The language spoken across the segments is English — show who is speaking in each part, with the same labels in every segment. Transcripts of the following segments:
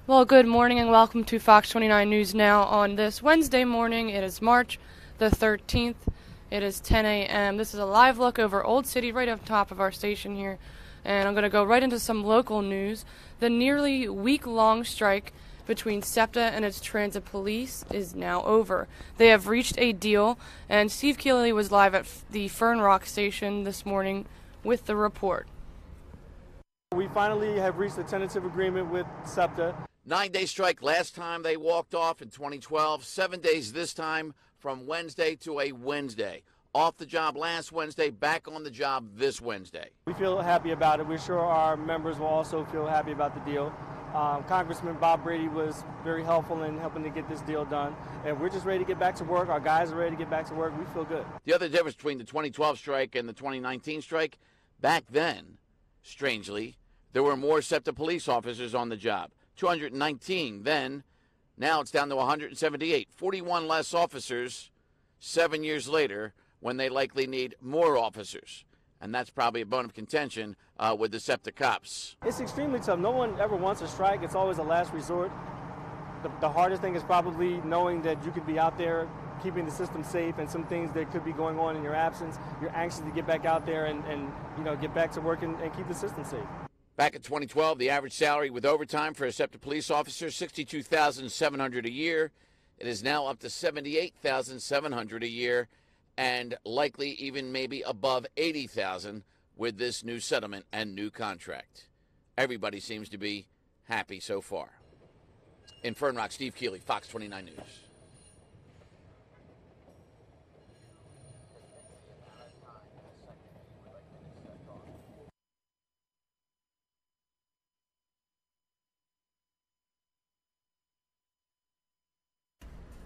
Speaker 1: Well, good morning and welcome to Fox 29 News Now on this Wednesday morning. It is March the 13th. It is 10 a.m. This is a live look over Old City right up top of our station here. And I'm going to go right into some local news. The nearly week-long strike between SEPTA and its transit police is now over. They have reached a deal, and Steve Keeley was live at the Fern Rock station this morning with the report.
Speaker 2: We finally have reached a tentative agreement with SEPTA.
Speaker 3: 9-day strike last time they walked off in 2012. 7 days this time, from Wednesday to a Wednesday. Off the job last Wednesday, back on the job this Wednesday.
Speaker 2: We feel happy about it. We're sure our members will also feel happy about the deal. Congressman Bob Brady was very helpful in helping to get this deal done. And we're just ready to get back to work. Our guys are ready to get back to work. We feel good.
Speaker 3: The other difference between the 2012 strike and the 2019 strike, back then, strangely, there were more SEPTA police officers on the job. 219 then. Now it's down to 178. 41 less officers 7 years later when they likely need more officers. And that's probably a bone of contention with the SEPTA cops.
Speaker 2: It's extremely tough. No one ever wants a strike. It's always a last resort. The hardest thing is probably knowing that you could be out there keeping the system safe and some things that could be going on in your absence. You're anxious to get back out there and get back to work and keep the system safe.
Speaker 3: Back in 2012, the average salary with overtime for a SEPTA police officer, $62,700 a year. It is now up to $78,700 a year, and likely even maybe above $80,000 with this new settlement and new contract. Everybody seems to be happy so far. In Fern Rock, Steve Keeley, Fox 29 News.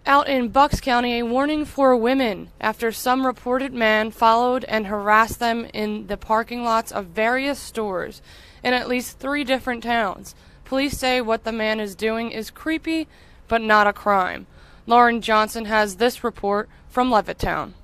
Speaker 1: Out in Bucks County, a warning for women after some reported man followed and harassed them in the parking lots of various stores in at least 3 different towns. Police say what the man is doing is creepy, but not a crime. Lauren Johnson has this report from Levittown.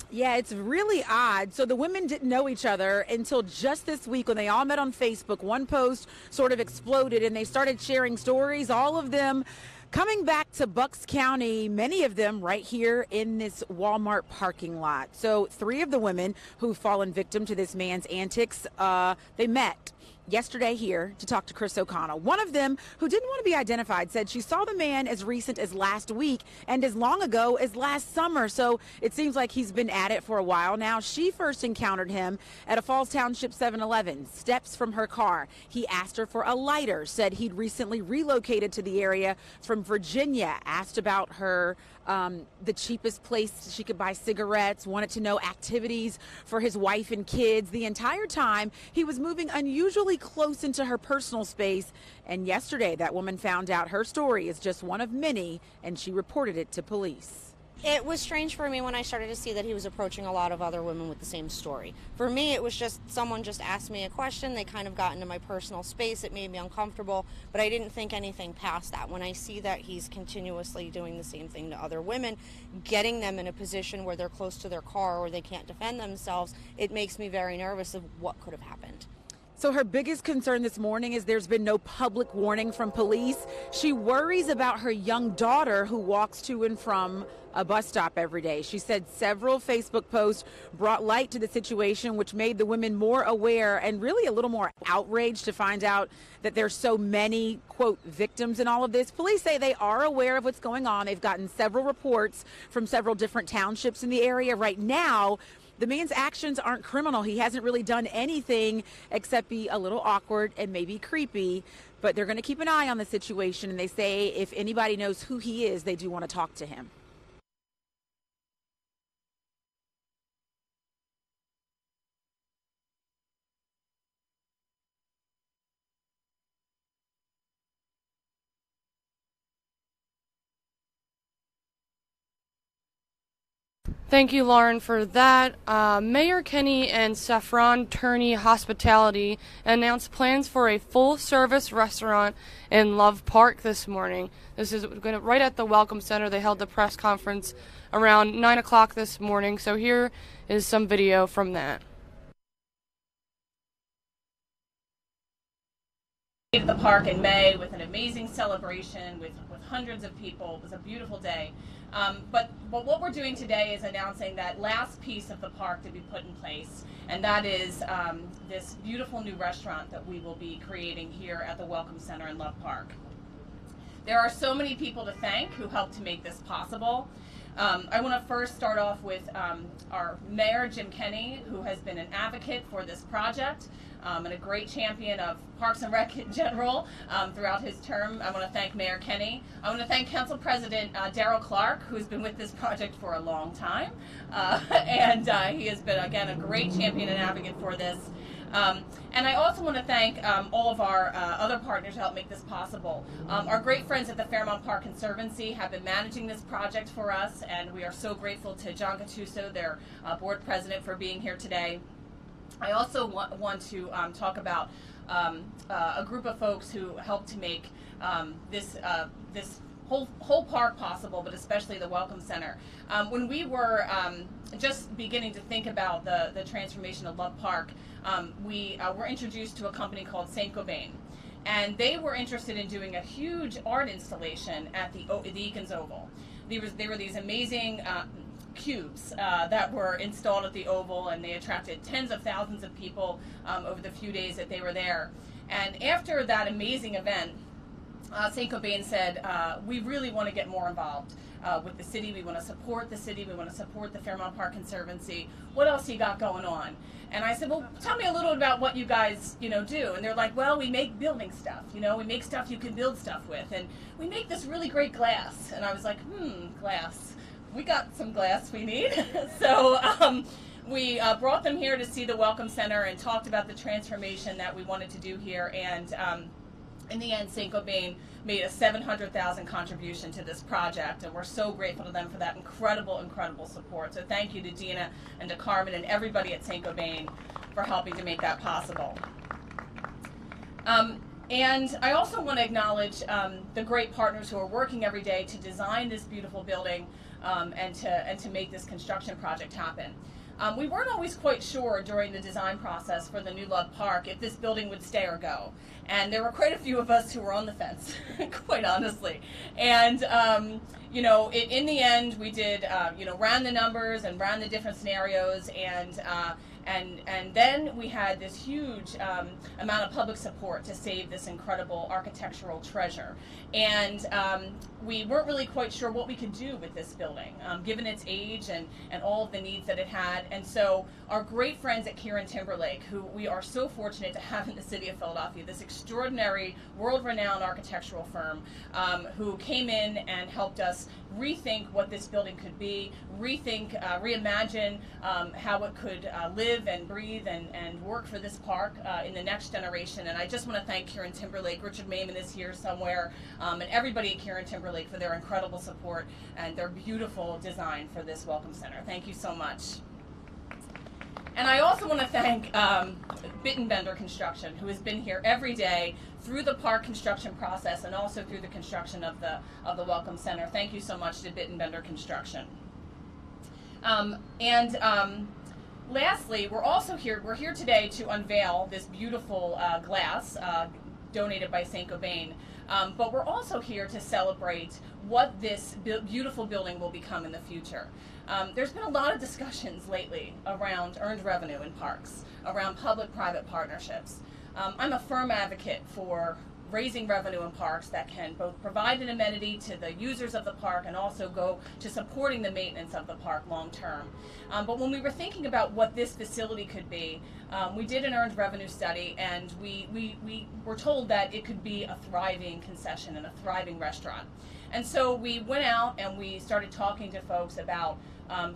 Speaker 4: Yeah, it's really odd. So the women didn't know each other until just this week when they all met on Facebook. One post sort of exploded and they started sharing stories, all of them coming back to Bucks County, many of them right here in this Walmart parking lot. So 3 of the women who've fallen victim to this man's antics, they met yesterday here to talk to Chris O'Connell. One of them, who didn't want to be identified, said she saw the man as recent as last week and as long ago as last summer. So it seems like he's been at it for a while now. She first encountered him at a Falls Township 7-Eleven, steps from her car. He asked her for a lighter, said he'd recently relocated to the area from Virginia, asked about her the cheapest place she could buy cigarettes, wanted to know activities for his wife and kids. The entire time, he was moving unusually close into her personal space. And yesterday, that woman found out her story is just one of many, and she reported it to police.
Speaker 5: It was strange for me when I started to see that he was approaching a lot of other women with the same story. For me, it was just someone just asked me a question. They kind of got into my personal space. It made me uncomfortable, but I didn't think anything past that. When I see that he's continuously doing the same thing to other women, getting them in a position where they're close to their car or they can't defend themselves, it makes me very nervous of what could have happened.
Speaker 4: So her biggest concern this morning is there's been no public warning from police. She worries about her young daughter who walks to and from a bus stop every day. She said several Facebook posts brought light to the situation, which made the women more aware and really a little more outraged to find out that there's so many, quote, victims in all of this. Police say they are aware of what's going on. They've gotten several reports from several different townships in the area. Right now, the man's actions aren't criminal. He hasn't really done anything except be a little awkward and maybe creepy, but they're going to keep an eye on the situation, and they say if anybody knows who he is, they do want to talk to him.
Speaker 1: Thank you, Lauren, for that. Mayor Kenny and Saffron Turney Hospitality announced plans for a full-service restaurant in Love Park this morning. This is right at the Welcome Center. They held the press conference around 9 o'clock this morning, so here is some video from that.
Speaker 6: At the park in May with an amazing celebration with hundreds of people. It was a beautiful day. But what we're doing today is announcing that last piece of the park to be put in place, and that is this beautiful new restaurant that we will be creating here at the Welcome Center in Love Park. There are so many people to thank who helped to make this possible. I want to first start off with our Mayor, Jim Kenney, who has been an advocate for this project and a great champion of Parks and Rec in general throughout his term. I want to thank Mayor Kenney. I want to thank Council President Darrell Clark, who's been with this project for a long time. And he has been, again, a great champion and advocate for this. And I also want to thank all of our other partners who helped make this possible. Our great friends at the Fairmount Park Conservancy have been managing this project for us, and we are so grateful to John Gattuso, their board president, for being here today. I also want to talk about a group of folks who helped to make this whole park possible, but especially the Welcome Center. When we were just beginning to think about the transformation of Love Park, we were introduced to a company called St. Gobain. And they were interested in doing a huge art installation at the Eakins Oval. They were these amazing cubes that were installed at the Oval, and they attracted tens of thousands of people over the few days that they were there. And after that amazing event, St. Gobain said, we really want to get more involved with the city. We want to support the city. We want to support the Fairmount Park Conservancy. What else you got going on? And I said, well, tell me a little about what you guys, do. And they're like, well, we make building stuff. We make stuff you can build stuff with. And we make this really great glass. And I was like, glass. We got some glass we need. So we brought them here to see the Welcome Center and talked about the transformation that we wanted to do here. And in the end, St. Gobain made a $700,000 contribution to this project, and we're so grateful to them for that incredible support. So thank you to Dina and to Carmen and everybody at St. Gobain for helping to make that possible. And I also want to acknowledge the great partners who are working every day to design this beautiful building and to make this construction project happen. We weren't always quite sure during the design process for the new Love Park if this building would stay or go. And there were quite a few of us who were on the fence, quite honestly. And, in the end, we did, ran the numbers and ran the different scenarios, and then we had this huge amount of public support to save this incredible architectural treasure. And we weren't really quite sure what we could do with this building, given its age and all of the needs that it had. And so our great friends at Kieran Timberlake, who we are so fortunate to have in the city of Philadelphia, this extraordinary, world-renowned architectural firm, who came in and helped us rethink what this building could be, reimagine how it could live and breathe and work for this park in the next generation. And I just want to thank Kieran Timberlake. Richard Mayman is here somewhere, and everybody at Kieran Timberlake for their incredible support and their beautiful design for this Welcome Center. Thank you so much. And I also want to thank Bittenbender Construction, who has been here every day through the park construction process and also through the construction of the Welcome Center. Thank you so much to Bittenbender Construction. Lastly, we're here today to unveil this beautiful glass donated by St. Gobain. But we're also here to celebrate what this beautiful building will become in the future. There's been a lot of discussions lately around earned revenue in parks, around public-private partnerships. I'm a firm advocate for raising revenue in parks that can both provide an amenity to the users of the park and also go to supporting the maintenance of the park long term. But when we were thinking about what this facility could be, we did an earned revenue study, and we were told that it could be a thriving concession and a thriving restaurant. And so we went out and we started talking to folks about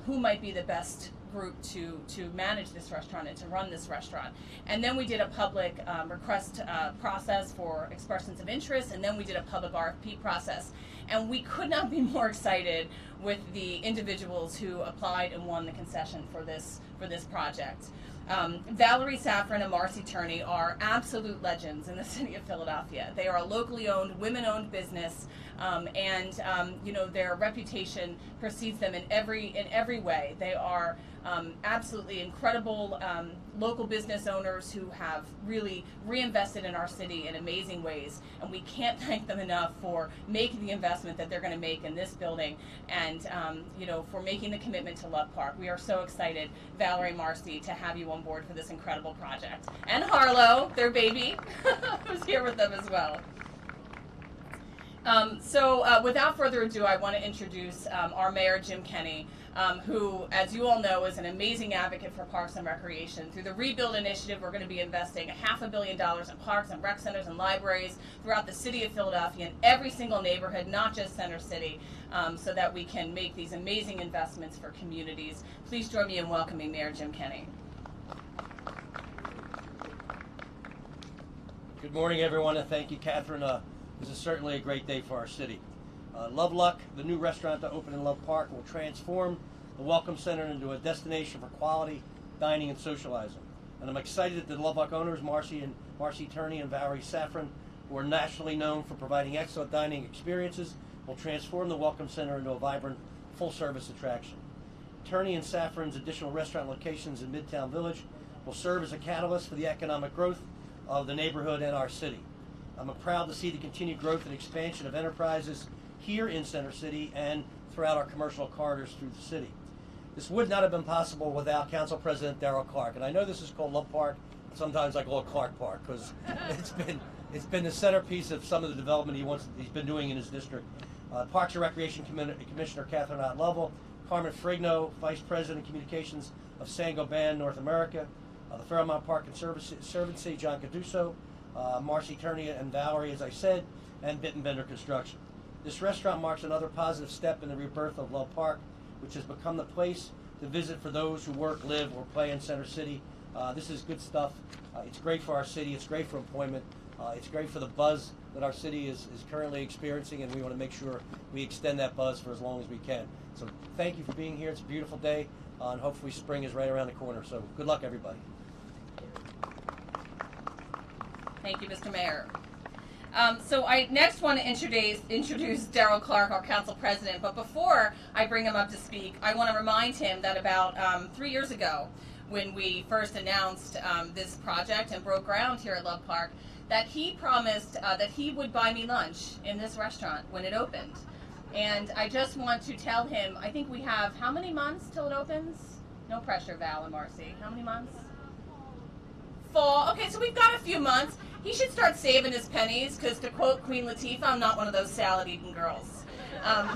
Speaker 6: who might be the best group to manage this restaurant and to run this restaurant. And then we did a public request process for expressions of interest, and then we did a public RFP process. And we could not be more excited with the individuals who applied and won the concession for this project. Valerie Safran and Marcy Turney are absolute legends in the city of Philadelphia. They are a locally owned, women-owned business, and their reputation precedes them in every way. They are absolutely incredible local business owners who have really reinvested in our city in amazing ways, and we can't thank them enough for making the investment that they're going to make in this building, and for making the commitment to Love Park. We are so excited, Valerie, Marcy, to have you on board for this incredible project. And Harlow, their baby, who's here with them as well. Without further ado, I want to introduce our Mayor, Jim Kenney, who, as you all know, is an amazing advocate for parks and recreation. Through the Rebuild Initiative, we're going to be investing $500 million in parks and rec centers and libraries throughout the city of Philadelphia in every single neighborhood, not just Center City, so that we can make these amazing investments for communities. Please join me in welcoming Mayor Jim Kenney.
Speaker 7: Good morning, everyone, and thank you, Catherine. This is certainly a great day for our city. Love Luck, the new restaurant to open in Love Park, will transform the Welcome Center into a destination for quality dining and socializing. And I'm excited that the Love Luck owners, Marcy Turney and Valerie Safran, who are nationally known for providing excellent dining experiences, will transform the Welcome Center into a vibrant, full-service attraction. Turney and Safran's additional restaurant locations in Midtown Village will serve as a catalyst for the economic growth of the neighborhood and our city. I'm proud to see the continued growth and expansion of enterprises here in Center City and throughout our commercial corridors through the city. This would not have been possible without Council President Darrell Clark. And I know this is called Love Park. Sometimes I call it Clark Park because it's been the centerpiece of some of the development he's been doing in his district. Parks and Recreation Commissioner Catherine Ott-Lovell, Carmen Frigno, Vice President of Communications of Saint-Gobain North America, the Fairmount Park Conservancy, John Caduso, Marcy Turney and Valerie, as I said, and Bittenbender Construction. This restaurant marks another positive step in the rebirth of Love Park, which has become the place to visit for those who work, live, or play in Center City. This is good stuff. It's great for our city. It's great for employment. It's great for the buzz that our city is currently experiencing, and we want to make sure we extend that buzz for as long as we can. So thank you for being here. It's a beautiful day, and hopefully spring is right around the corner. So good luck, everybody.
Speaker 6: Thank you, Mr. Mayor. So I next want to introduce Darrell Clark, our council president. But before I bring him up to speak, I want to remind him that about 3 years ago, when we first announced this project and broke ground here at Love Park, that he promised that he would buy me lunch in this restaurant when it opened. And I just want to tell him, I think we have how many months till it opens? No pressure, Val and Marcy. How many months? Fall. Okay, so we've got a few months. He should start saving his pennies, because to quote Queen Latifah, I'm not one of those salad-eating girls.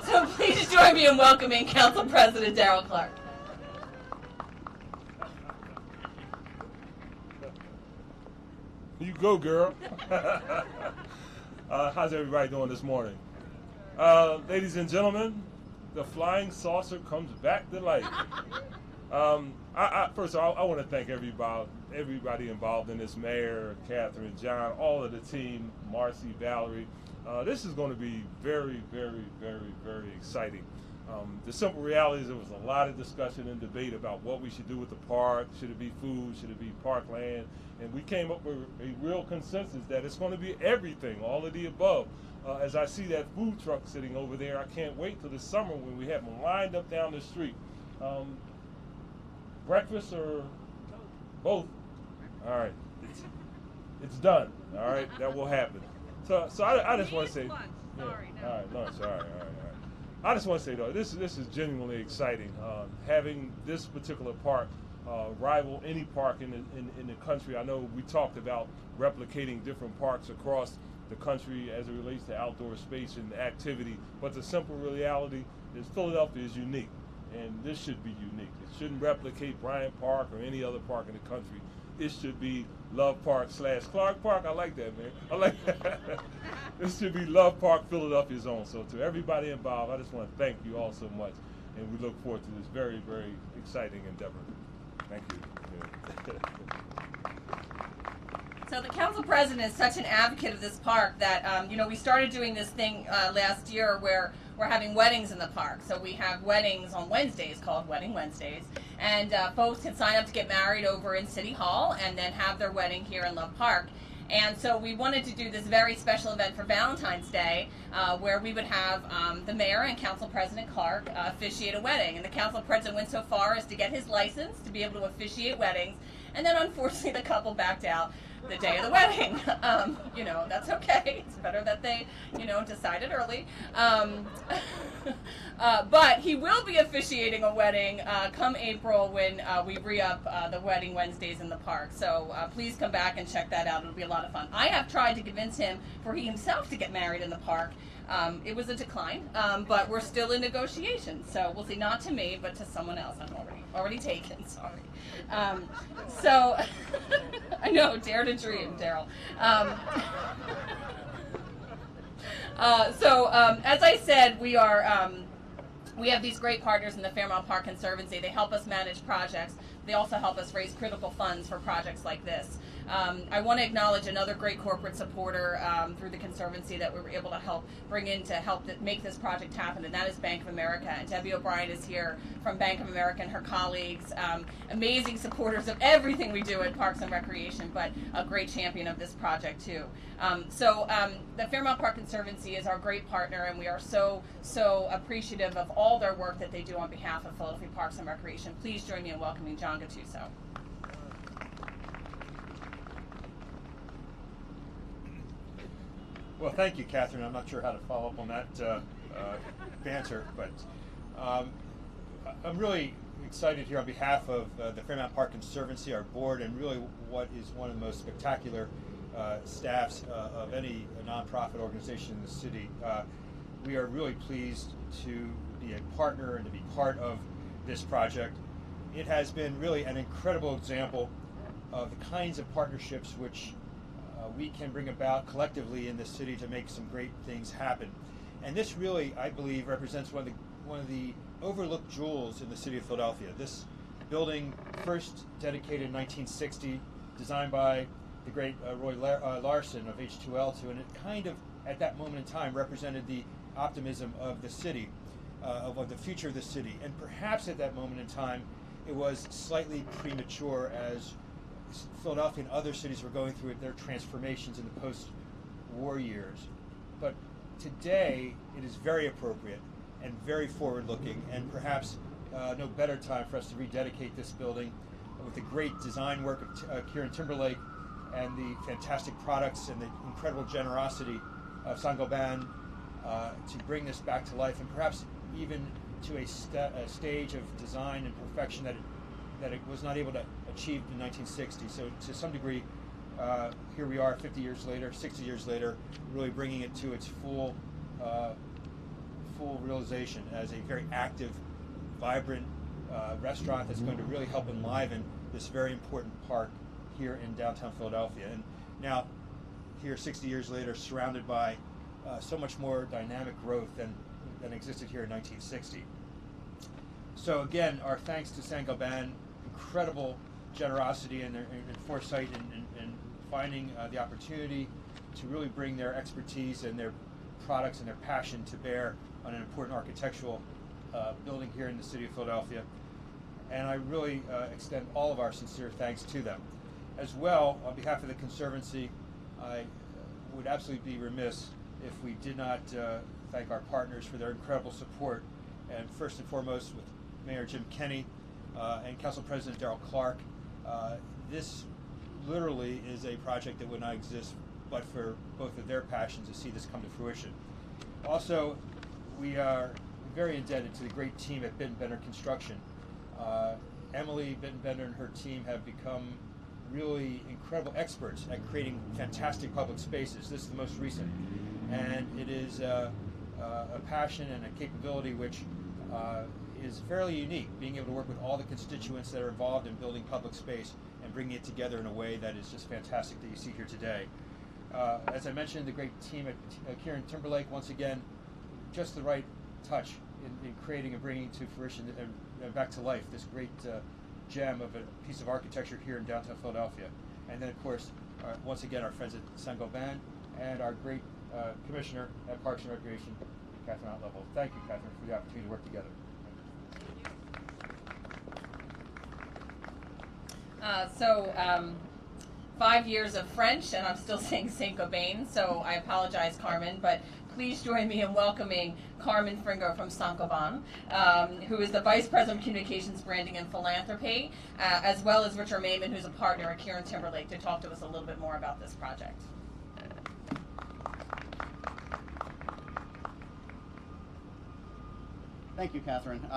Speaker 6: So please join me in welcoming Council President Darrell Clark.
Speaker 8: You go, girl. How's everybody doing this morning? Ladies and gentlemen, the flying saucer comes back to life. First of all, I want to thank everybody involved in this, Mayor, Catherine, John, all of the team, Marcy, Valerie. This is going to be very, very, very, very exciting. The simple reality is there was a lot of discussion and debate about what we should do with the park. Should it be food? Should it be parkland? And we came up with a real consensus that it's going to be everything, all of the above. As I see that food truck sitting over there, I can't wait till the summer when we have them lined up down the street. Breakfast or both? All right, it's done. All right, that will happen. So I just want to say,
Speaker 6: lunch.
Speaker 8: Yeah,
Speaker 6: Sorry, no.
Speaker 8: all right, lunch. All right. I just want to say though, this is genuinely exciting. Having this particular park rival any park in the country. I know we talked about replicating different parks across the country as it relates to outdoor space and activity, but the simple reality is Philadelphia is unique, and this should be unique. It shouldn't replicate Bryant Park or any other park in the country. It should be Love Park / Clark Park. I like that, man. I like that. This should be Love Park, Philadelphia's own. So to everybody involved, I just want to thank you all so much, and we look forward to this very, very exciting endeavor. Thank you. Yeah.
Speaker 6: So the council president is such an advocate of this park that, we started doing this thing last year where we're having weddings in the park. So we have weddings on Wednesdays called Wedding Wednesdays. And folks can sign up to get married over in City Hall and then have their wedding here in Love Park. And so we wanted to do this very special event for Valentine's Day where we would have the mayor and Council President Clark officiate a wedding. And the council president went so far as to get his license to be able to officiate weddings. And then unfortunately the couple backed out the day of the wedding. You know, that's okay. It's better that they, you know, decided early. But he will be officiating a wedding come April when we re-up the Wedding Wednesdays in the park. So please come back and check that out. It'll be a lot of fun. I have tried to convince him for he himself to get married in the park. It was a decline, but we're still in negotiations. So we'll see, not to me, but to someone else. I'm already taken, sorry. So, I know, dare to dream, Daryl. As I said, we have these great partners in the Fairmount Park Conservancy. They help us manage projects. They also help us raise critical funds for projects like this. I want to acknowledge another great corporate supporter through the Conservancy that we were able to help bring in to help make this project happen, and that is Bank of America. And Debbie O'Brien is here from Bank of America and her colleagues, amazing supporters of everything we do at Parks and Recreation, but a great champion of this project too. The Fairmount Park Conservancy is our great partner, and we are so appreciative of all their work that they do on behalf of Philadelphia Parks and Recreation. Please join me in welcoming John Gattuso.
Speaker 9: Well, thank you, Catherine. I'm not sure how to follow up on that banter, but I'm really excited here on behalf of the Fairmount Park Conservancy, our board, and really what is one of the most spectacular staffs of any nonprofit organization in the city. We are really pleased to be a partner and to be part of this project. It has been really an incredible example of the kinds of partnerships which we can bring about collectively in this city to make some great things happen. And this really, I believe, represents one of the overlooked jewels in the city of Philadelphia. This building, first dedicated in 1960, designed by the great Roy Larson of H2L2, and it kind of, at that moment in time, represented the optimism of the city, of the future of the city. And perhaps at that moment in time, it was slightly premature as Philadelphia and other cities were going through their transformations in the post-war years. But today, it is very appropriate and very forward-looking, and perhaps no better time for us to rededicate this building with the great design work of Kieran Timberlake and the fantastic products and the incredible generosity of Saint-Gobain to bring this back to life, and perhaps even to a stage of design and perfection that it was not able to achieve in 1960. So to some degree, here we are 50 years later, 60 years later, really bringing it to its full realization as a very active, vibrant restaurant that's going to really help enliven this very important park here in downtown Philadelphia. And now, here 60 years later, surrounded by so much more dynamic growth than existed here in 1960. So again, our thanks to Saint-Gobain, incredible generosity and foresight in finding the opportunity to really bring their expertise and their products and their passion to bear on an important architectural building here in the city of Philadelphia. And I really extend all of our sincere thanks to them. As well, on behalf of the Conservancy, I would absolutely be remiss if we did not thank our partners for their incredible support, and first and foremost with Mayor Jim Kenney and Council President Darrell Clark. This literally is a project that would not exist but for both of their passions to see this come to fruition. Also, we are very indebted to the great team at Bender Construction. Emily Bender and her team have become really incredible experts at creating fantastic public spaces. This is the most recent, and it is a passion and a capability which is fairly unique, being able to work with all the constituents that are involved in building public space and bringing it together in a way that is just fantastic that you see here today. As I mentioned, the great team at Kieran Timberlake, once again, just the right touch in creating and bringing to fruition and back to life this great gem of a piece of architecture here in downtown Philadelphia. And then, of course, once again, our friends at Saint-Gobain and our great commissioner at Parks and Recreation, Catherine Outlevel. Thank you, Catherine, for the opportunity to work together.
Speaker 6: 5 years of French, and I'm still saying Saint-Gobain, so I apologize, Carmen, but please join me in welcoming Carmen Fringo from Saint-Gobain, who is the Vice President of Communications, Branding, and Philanthropy, as well as Richard Mayman, who's a partner at Kieran Timberlake, to talk to us a little bit more about this project.
Speaker 10: Thank you, Catherine.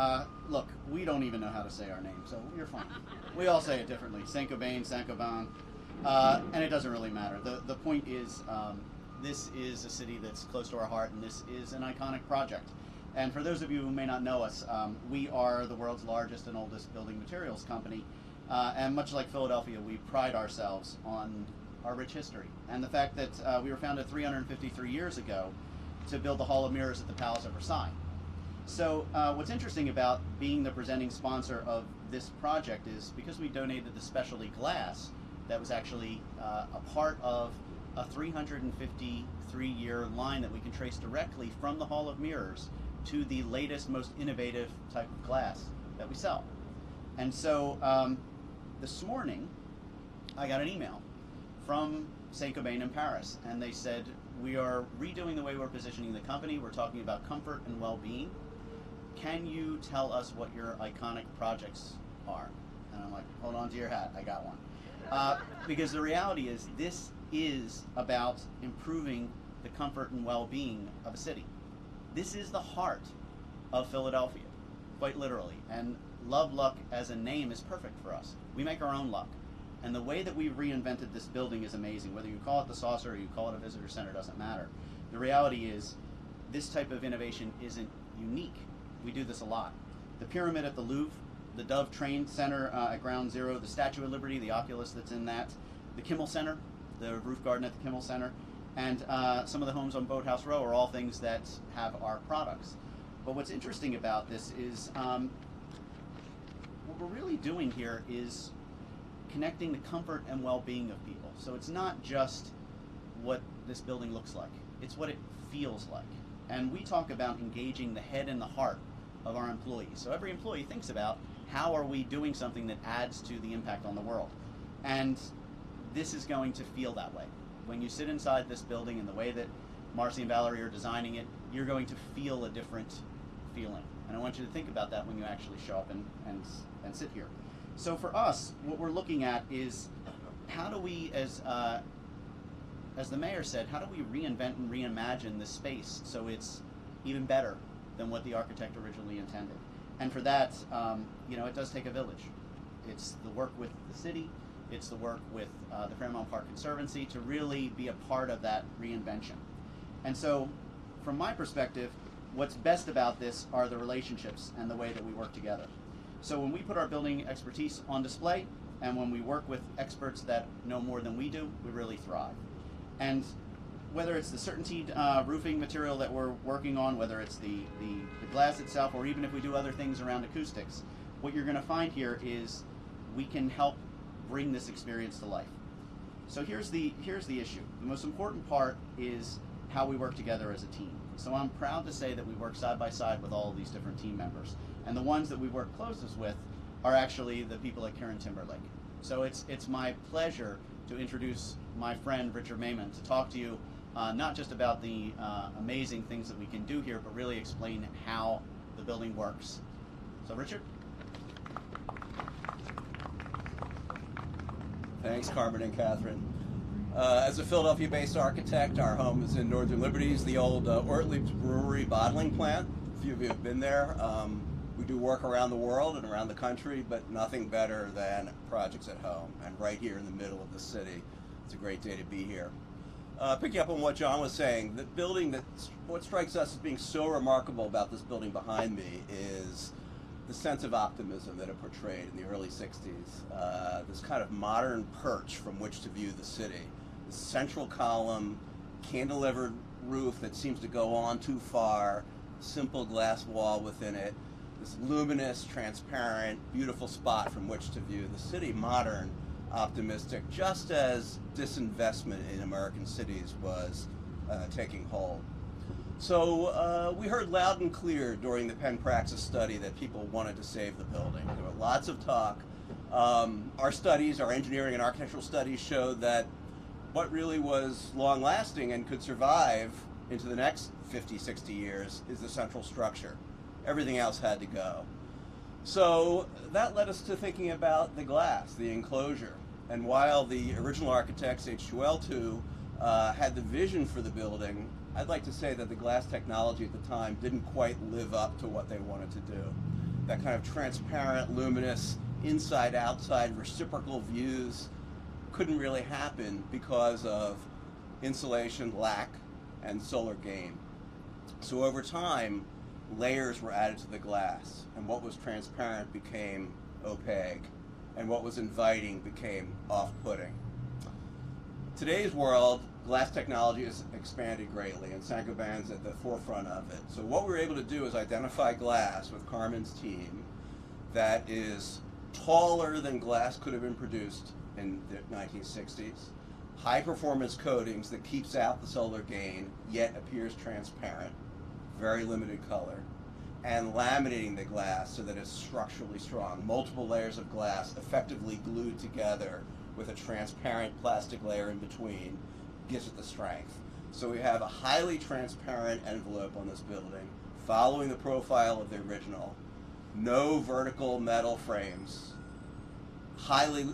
Speaker 10: Look, we don't even know how to say our name, so you're fine. We all say it differently. Saint-Gobain, Saint-Gobain, and it doesn't really matter. The point is, this is a city that's close to our heart, and this is an iconic project. And for those of you who may not know us, we are the world's largest and oldest building materials company, and much like Philadelphia, we pride ourselves on our rich history. And the fact that we were founded 353 years ago to build the Hall of Mirrors at the Palace of Versailles. So what's interesting about being the presenting sponsor of this project is because we donated the specialty glass that was actually a part of a 353-year line that we can trace directly from the Hall of Mirrors to the latest, most innovative type of glass that we sell. And so this morning, I got an email from Saint-Gobain in Paris, and they said, we are redoing the way we're positioning the company. We're talking about comfort and well-being. Can you tell us what your iconic projects are? And I'm like, hold on to your hat, I got one. Because the reality is, this is about improving the comfort and well-being of a city. This is the heart of Philadelphia, quite literally. And Love Luck as a name is perfect for us. We make our own luck. And the way that we've reinvented this building is amazing. Whether you call it the Saucer or you call it a visitor center, doesn't matter. The reality is, this type of innovation isn't unique. We do this a lot. The pyramid at the Louvre, the Dove Train Center at Ground Zero, the Statue of Liberty, the Oculus that's in that, the Kimmel Center, the roof garden at the Kimmel Center, and some of the homes on Boathouse Row are all things that have our products. But what's interesting about this is what we're really doing here is connecting the comfort and well-being of people. So it's not just what this building looks like, it's what it feels like. And we talk about engaging the head and the heart of our employees. So every employee thinks about how are we doing something that adds to the impact on the world. And this is going to feel that way. When you sit inside this building and the way that Marcy and Valerie are designing it, you're going to feel a different feeling. And I want you to think about that when you actually show up and sit here. So for us, what we're looking at is how do we, as the mayor said, how do we reinvent and reimagine this space so it's even better than what the architect originally intended? And for that, it does take a village. It's the work with the city, it's the work with the Fairmount Park Conservancy to really be a part of that reinvention. And so, from my perspective, what's best about this are the relationships and the way that we work together. So when we put our building expertise on display, and when we work with experts that know more than we do, we really thrive. And whether it's the CertainTeed roofing material that we're working on, whether it's the glass itself, or even if we do other things around acoustics, what you're going to find here is we can help bring this experience to life. So here's the issue. The most important part is how we work together as a team. So I'm proud to say that we work side by side with all of these different team members. And the ones that we work closest with are actually the people at Kieran Timberlake. So it's my pleasure to introduce my friend Richard Mayman to talk to you not just about the amazing things that we can do here, but really explain how the building works. So Richard?
Speaker 11: Thanks, Carmen and Catherine. As a Philadelphia-based architect, our home is in Northern Liberties, the old Ortlieb's Brewery bottling plant. A few of you have been there. We do work around the world and around the country, but nothing better than projects at home. And right here in the middle of the city, it's a great day to be here. Picking up on what John was saying, the building what strikes us as being so remarkable about this building behind me is the sense of optimism that it portrayed in the early 60s. This kind of modern perch from which to view the city. This central column, cantilevered roof that seems to go on too far, simple glass wall within it, this luminous, transparent, beautiful spot from which to view the city, modern, optimistic, just as disinvestment in American cities was taking hold. So we heard loud and clear during the Penn Praxis study that people wanted to save the building. There were lots of talk Our studies, our engineering and architectural studies, showed that what really was long-lasting and could survive into the next 50, 60 years is the central structure. Everything else had to go. So that led us to thinking about the glass, the enclosure. And while the original architects, H2L2, had the vision for the building, I'd like to say that the glass technology at the time didn't quite live up to what they wanted to do. That kind of transparent, luminous, inside-outside reciprocal views couldn't really happen because of insulation lack and solar gain. So over time, layers were added to the glass, and what was transparent became opaque, and what was inviting became off-putting. Today's world, glass technology has expanded greatly, and Saint-Gobain's at the forefront of it. So what we were able to do is identify glass with Carmen's team that is taller than glass could have been produced in the 1960s, high-performance coatings that keeps out the solar gain, yet appears transparent, very limited color, and laminating the glass so that it's structurally strong. Multiple layers of glass effectively glued together with a transparent plastic layer in between gives it the strength. So we have a highly transparent envelope on this building, following the profile of the original. No vertical metal frames, highly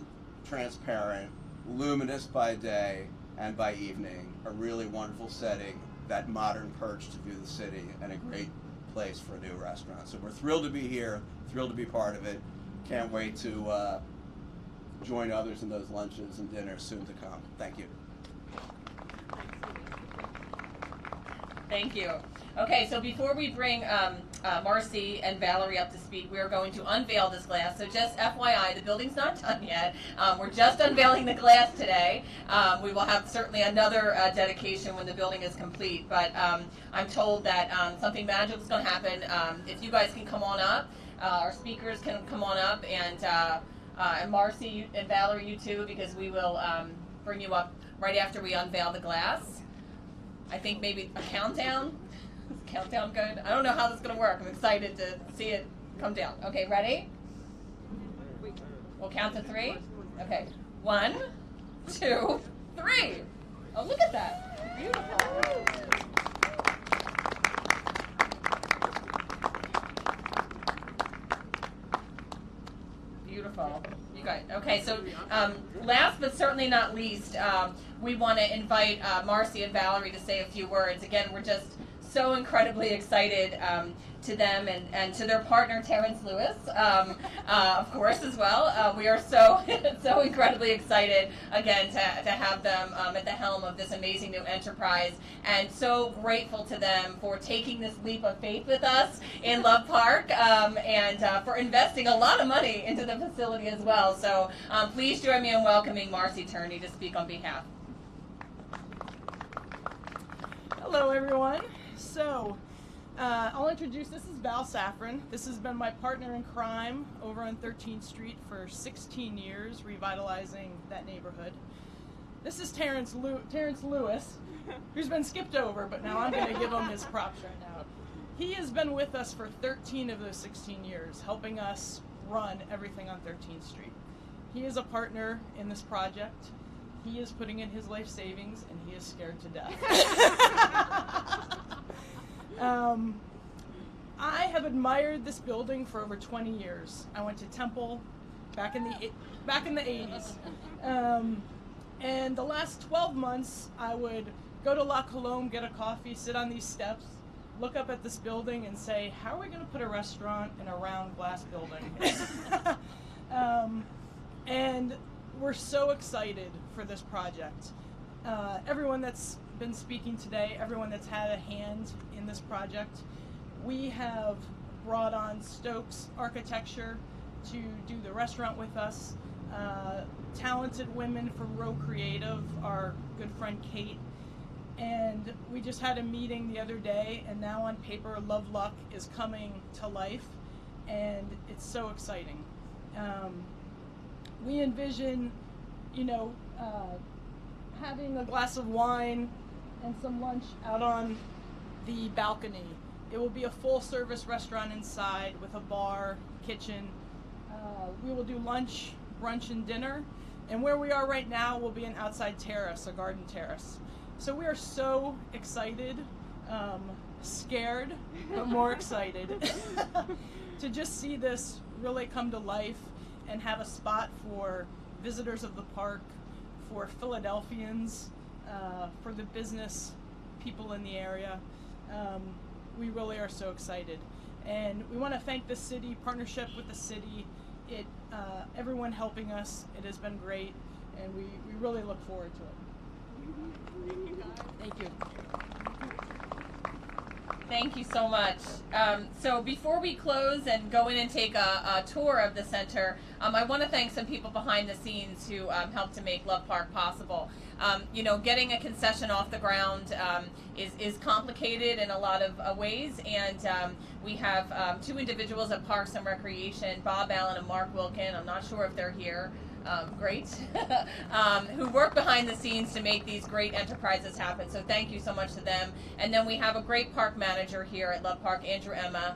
Speaker 11: transparent, luminous by day and by evening, a really wonderful setting, that modern perch to view the city, and a great place for a new restaurant. So we're thrilled to be here, thrilled to be part of it. Can't wait to join others in those lunches and dinners soon to come. Thank you.
Speaker 6: Thank you. Okay, so before we bring Marcy and Valerie up to speed, we are going to unveil this glass. So just FYI, the building's not done yet. We're just unveiling the glass today. We will have certainly another dedication when the building is complete, but I'm told that something magical is going to happen. If you guys can come on up, our speakers can come on up, and Marcy and Valerie, you too, because we will bring you up right after we unveil the glass. I think maybe a countdown. Is countdown good? I don't know how this is going to work. I'm excited to see it come down. Okay, ready? We'll count to 3. Okay. 1, 2, 3. Oh, look at that. Beautiful. Beautiful. You guys. Okay, so last but certainly not least, we want to invite Marcy and Valerie to say a few words. Again, we're just so incredibly excited to them and to their partner Terrence Lewis, of course, as well. We are so so incredibly excited again to have them at the helm of this amazing new enterprise, and so grateful to them for taking this leap of faith with us in Love Park, and for investing a lot of money into the facility as well. So please join me in welcoming Marcy Turney to speak on behalf.
Speaker 12: Hello, everyone. So, I'll introduce, this is Val Safran. This has been my partner in crime over on 13th Street for 16 years, revitalizing that neighborhood. This is Terrence Lewis, who's been skipped over, but now I'm going to give him his props right now. He has been with us for 13 of those 16 years, helping us run everything on 13th Street. He is a partner in this project. He is putting in his life savings, and he is scared to death. I have admired this building for over 20 years. I went to Temple back in the 80s. And the last 12 months, I would go to La Colombe, get a coffee, sit on these steps, look up at this building and say, how are we going to put a restaurant in a round glass building? And we're so excited for this project. Everyone that's been speaking today, everyone that's had a hand in this project, we have brought on Stokes Architecture to do the restaurant with us. Talented women from Row Creative, our good friend Kate. And we just had a meeting the other day, and now on paper, Love Luck is coming to life, and it's so exciting. We envision, having a glass of wine and some lunch out on the balcony. It will be a full-service restaurant inside with a bar, kitchen. We will do lunch, brunch, and dinner. And where we are right now will be an outside terrace, a garden terrace. So we are so excited, scared, but more excited to just see this really come to life and have a spot for visitors of the park, for Philadelphians, for the business people in the area. We really are so excited. And we want to thank the city, partnership with the city, everyone helping us. It has been great, and we really look forward to it. Thank you.
Speaker 6: Thank you so much. So before we close and go in and take a tour of the center, I want to thank some people behind the scenes who helped to make Love Park possible. You know, getting a concession off the ground is complicated in a lot of ways, and we have two individuals at Parks and Recreation, Bob Allen and Mark Wilkin. I'm not sure if they're here. Great, who work behind the scenes to make these great enterprises happen. So thank you so much to them. And then we have a great park manager here at Love Park, Andrew Emma,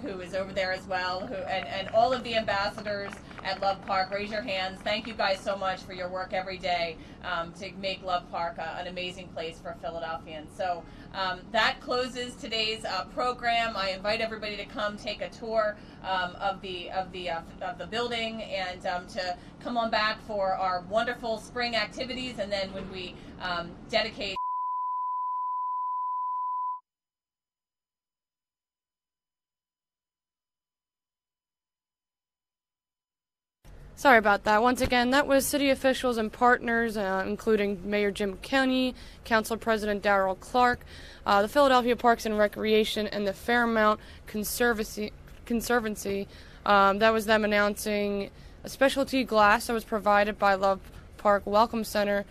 Speaker 6: who is over there as well, and all of the ambassadors at Love Park. Raise your hands. Thank you guys so much for your work every day to make Love Park an amazing place for Philadelphians. So that closes today's program. I invite everybody to come take a tour of the building and to come on back for our wonderful spring activities, and then when we dedicate.
Speaker 1: Sorry about that. Once again, that was city officials and partners, including Mayor Jim Kenney, Council President Darrell Clark, the Philadelphia Parks and Recreation, and the Fairmount Conservancy. That was them announcing a specialty glass that was provided by Love Park Welcome Center,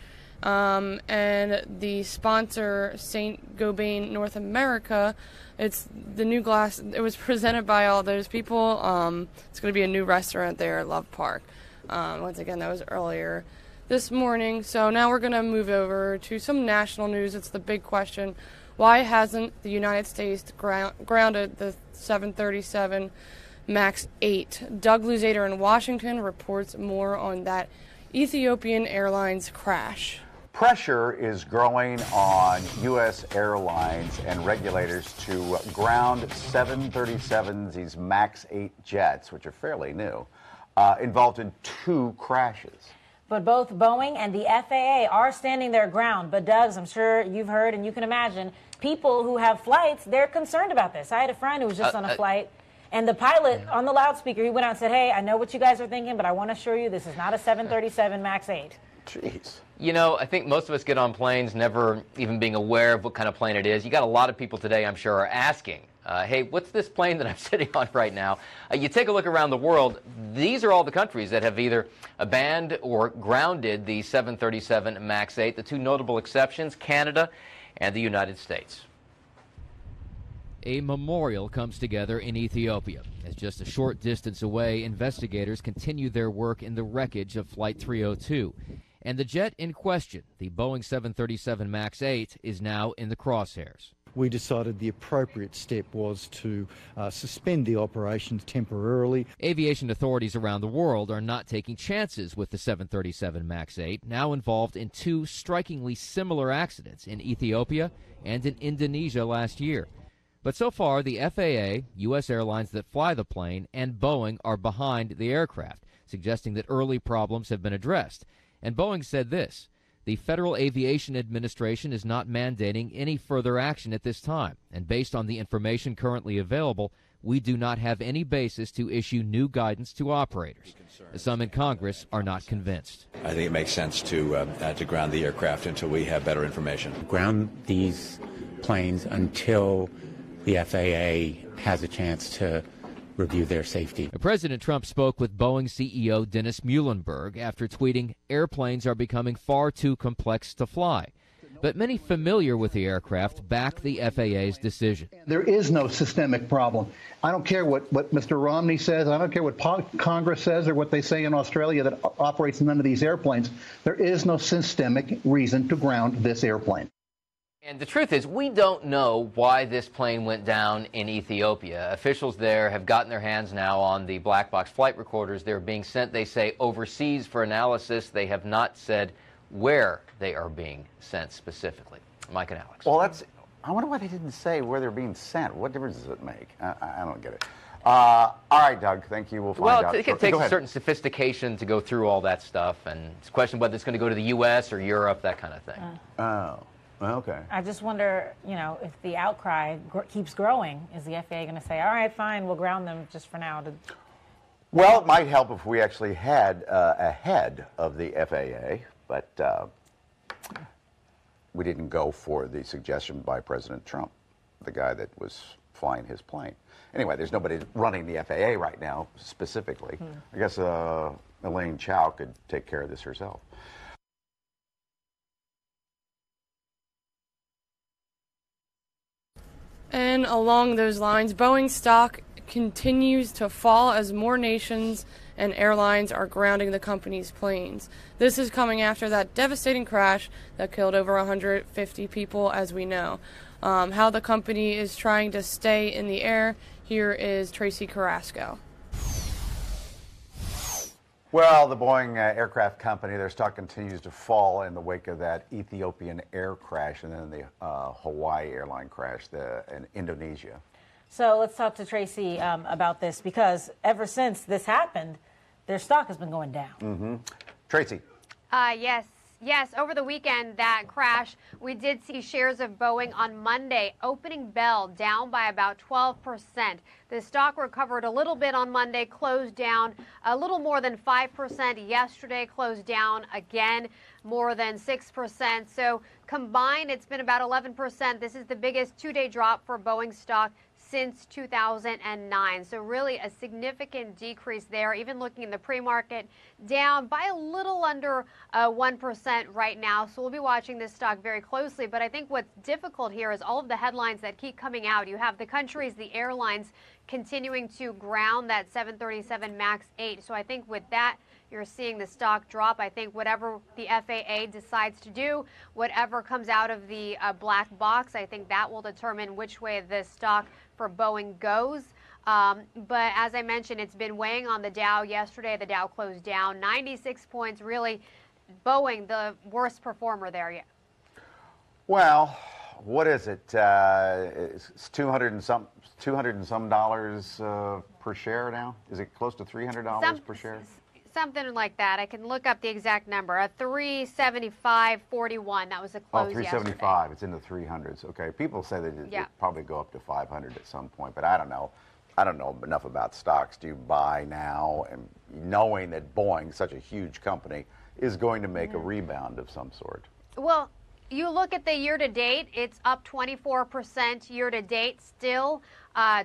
Speaker 1: and the sponsor, St. Gobain North America. It's the new glass. It was presented by all those people. It's going to be a new restaurant there at Love Park. Once again, that was earlier this morning. So now we're going to move over to some national news. It's the big question. Why hasn't the United States grounded the 737 MAX 8? Doug Luzader in Washington reports more on that Ethiopian Airlines crash.
Speaker 13: Pressure is growing on U.S. airlines and regulators to ground 737s, these MAX 8 jets, which are fairly new, involved in 2 crashes.
Speaker 14: But both Boeing and the FAA are standing their ground. But, Doug, I'm sure you've heard and you can imagine, people who have flights, they're concerned about this. I had a friend who was just on a flight, and the pilot on the loudspeaker, he went out and said, hey, I know what you guys are thinking, but I want to assure you this is not a 737 MAX 8.
Speaker 13: Jeez.
Speaker 15: You know, I think most of us get on planes never even being aware of what kind of plane it is. You got a lot of people today, I'm sure, are asking, hey, what's this plane that I'm sitting on right now? You take a look around the world, these are all the countries that have either banned or grounded the 737 MAX 8, the 2 notable exceptions, Canada and the United States.
Speaker 16: A memorial comes together in Ethiopia. As just a short distance away, investigators continue their work in the wreckage of Flight 302. And the jet in question, the Boeing 737 MAX 8, is now in the crosshairs.
Speaker 17: We decided the appropriate step was to suspend the operations temporarily.
Speaker 16: Aviation authorities around the world are not taking chances with the 737 MAX 8, now involved in 2 strikingly similar accidents in Ethiopia and in Indonesia last year. But so far, the FAA, U.S. airlines that fly the plane, and Boeing are behind the aircraft, suggesting that early problems have been addressed. And Boeing said this: the Federal Aviation Administration is not mandating any further action at this time, and based on the information currently available, we do not have any basis to issue new guidance to operators. Some in Congress are not convinced.
Speaker 18: I think it makes sense to ground the aircraft until we have better information.
Speaker 19: Ground these planes until the FAA has a chance to review their safety.
Speaker 16: President Trump spoke with Boeing CEO Dennis Muhlenberg after tweeting, airplanes are becoming far too complex to fly. But many familiar with the aircraft back the FAA's decision.
Speaker 20: There is no systemic problem. I don't care what Mr. Romney says. I don't care what Congress says or what they say in Australia that operates none of these airplanes. There is no systemic reason to ground this airplane.
Speaker 15: And the truth is, we don't know why this plane went down in Ethiopia. Officials there have gotten their hands now on the black box flight recorders. They're being sent, they say, overseas for analysis. They have not said where they are being sent specifically. Mike and Alex.
Speaker 13: Well, I wonder why they didn't say where they're being sent. What difference does it make? I don't get it. All right, Doug, thank you. We'll find out.
Speaker 15: Well, it takes a certain sophistication to go through all that stuff, and it's a question whether it's going to go to the U.S. or Europe, that kind of thing.
Speaker 13: Oh. Okay.
Speaker 14: I just wonder, if the outcry keeps growing, is the FAA going to say, all right, fine, we'll ground them just for now?
Speaker 13: Well, it might help if we actually had a head of the FAA, but we didn't go for the suggestion by President Trump, the guy that was flying his plane. Anyway, there's nobody running the FAA right now, specifically. I guess Elaine Chao could take care of this herself.
Speaker 1: And along those lines, Boeing stock continues to fall as more nations and airlines are grounding the company's planes. This is coming after that devastating crash that killed over 150 people, as we know. How the company is trying to stay in the air, here is Tracy Carrasco.
Speaker 13: Well, the Boeing aircraft company, their stock continues to fall in the wake of that Ethiopian air crash and then the Hawaii airline crash in Indonesia.
Speaker 14: So let's talk to Tracy about this, because ever since this happened, their stock has been going down.
Speaker 13: Tracy.
Speaker 21: Yes, over the weekend, that crash, we did see shares of Boeing on Monday opening bell down by about 12%. The stock recovered a little bit on Monday, closed down a little more than 5% yesterday, closed down again more than 6%. So combined, it's been about 11%. This is the biggest two-day drop for Boeing stock since 2009. So really a significant decrease there. Even looking in the pre-market, down by a little under 1% right now. So we'll be watching this stock very closely. But I think what's difficult here is all of the headlines that keep coming out. You have the countries, the airlines continuing to ground that 737 MAX 8. So I think with that, you're seeing the stock drop. I think whatever the FAA decides to do, whatever comes out of the black box, I think that will determine which way the stock for Boeing goes. But as I mentioned, it's been weighing on the Dow. Yesterday, the Dow closed down 96 points. Really, Boeing, the worst performer there yet.
Speaker 13: Well, what is it? It's $200 and some dollars per share now. Is it close to $300 per share?
Speaker 21: Something like that. I can look up the exact number. $375.41. That was the close yesterday.
Speaker 13: $375. It's in the 300s. Okay. People say that it probably go up to 500 at some point, but I don't know. I don't know enough about stocks. Do you buy now, and knowing that Boeing, such a huge company, is going to make a rebound of some sort?
Speaker 21: Well, you look at the year-to-date, it's up 24% year-to-date still.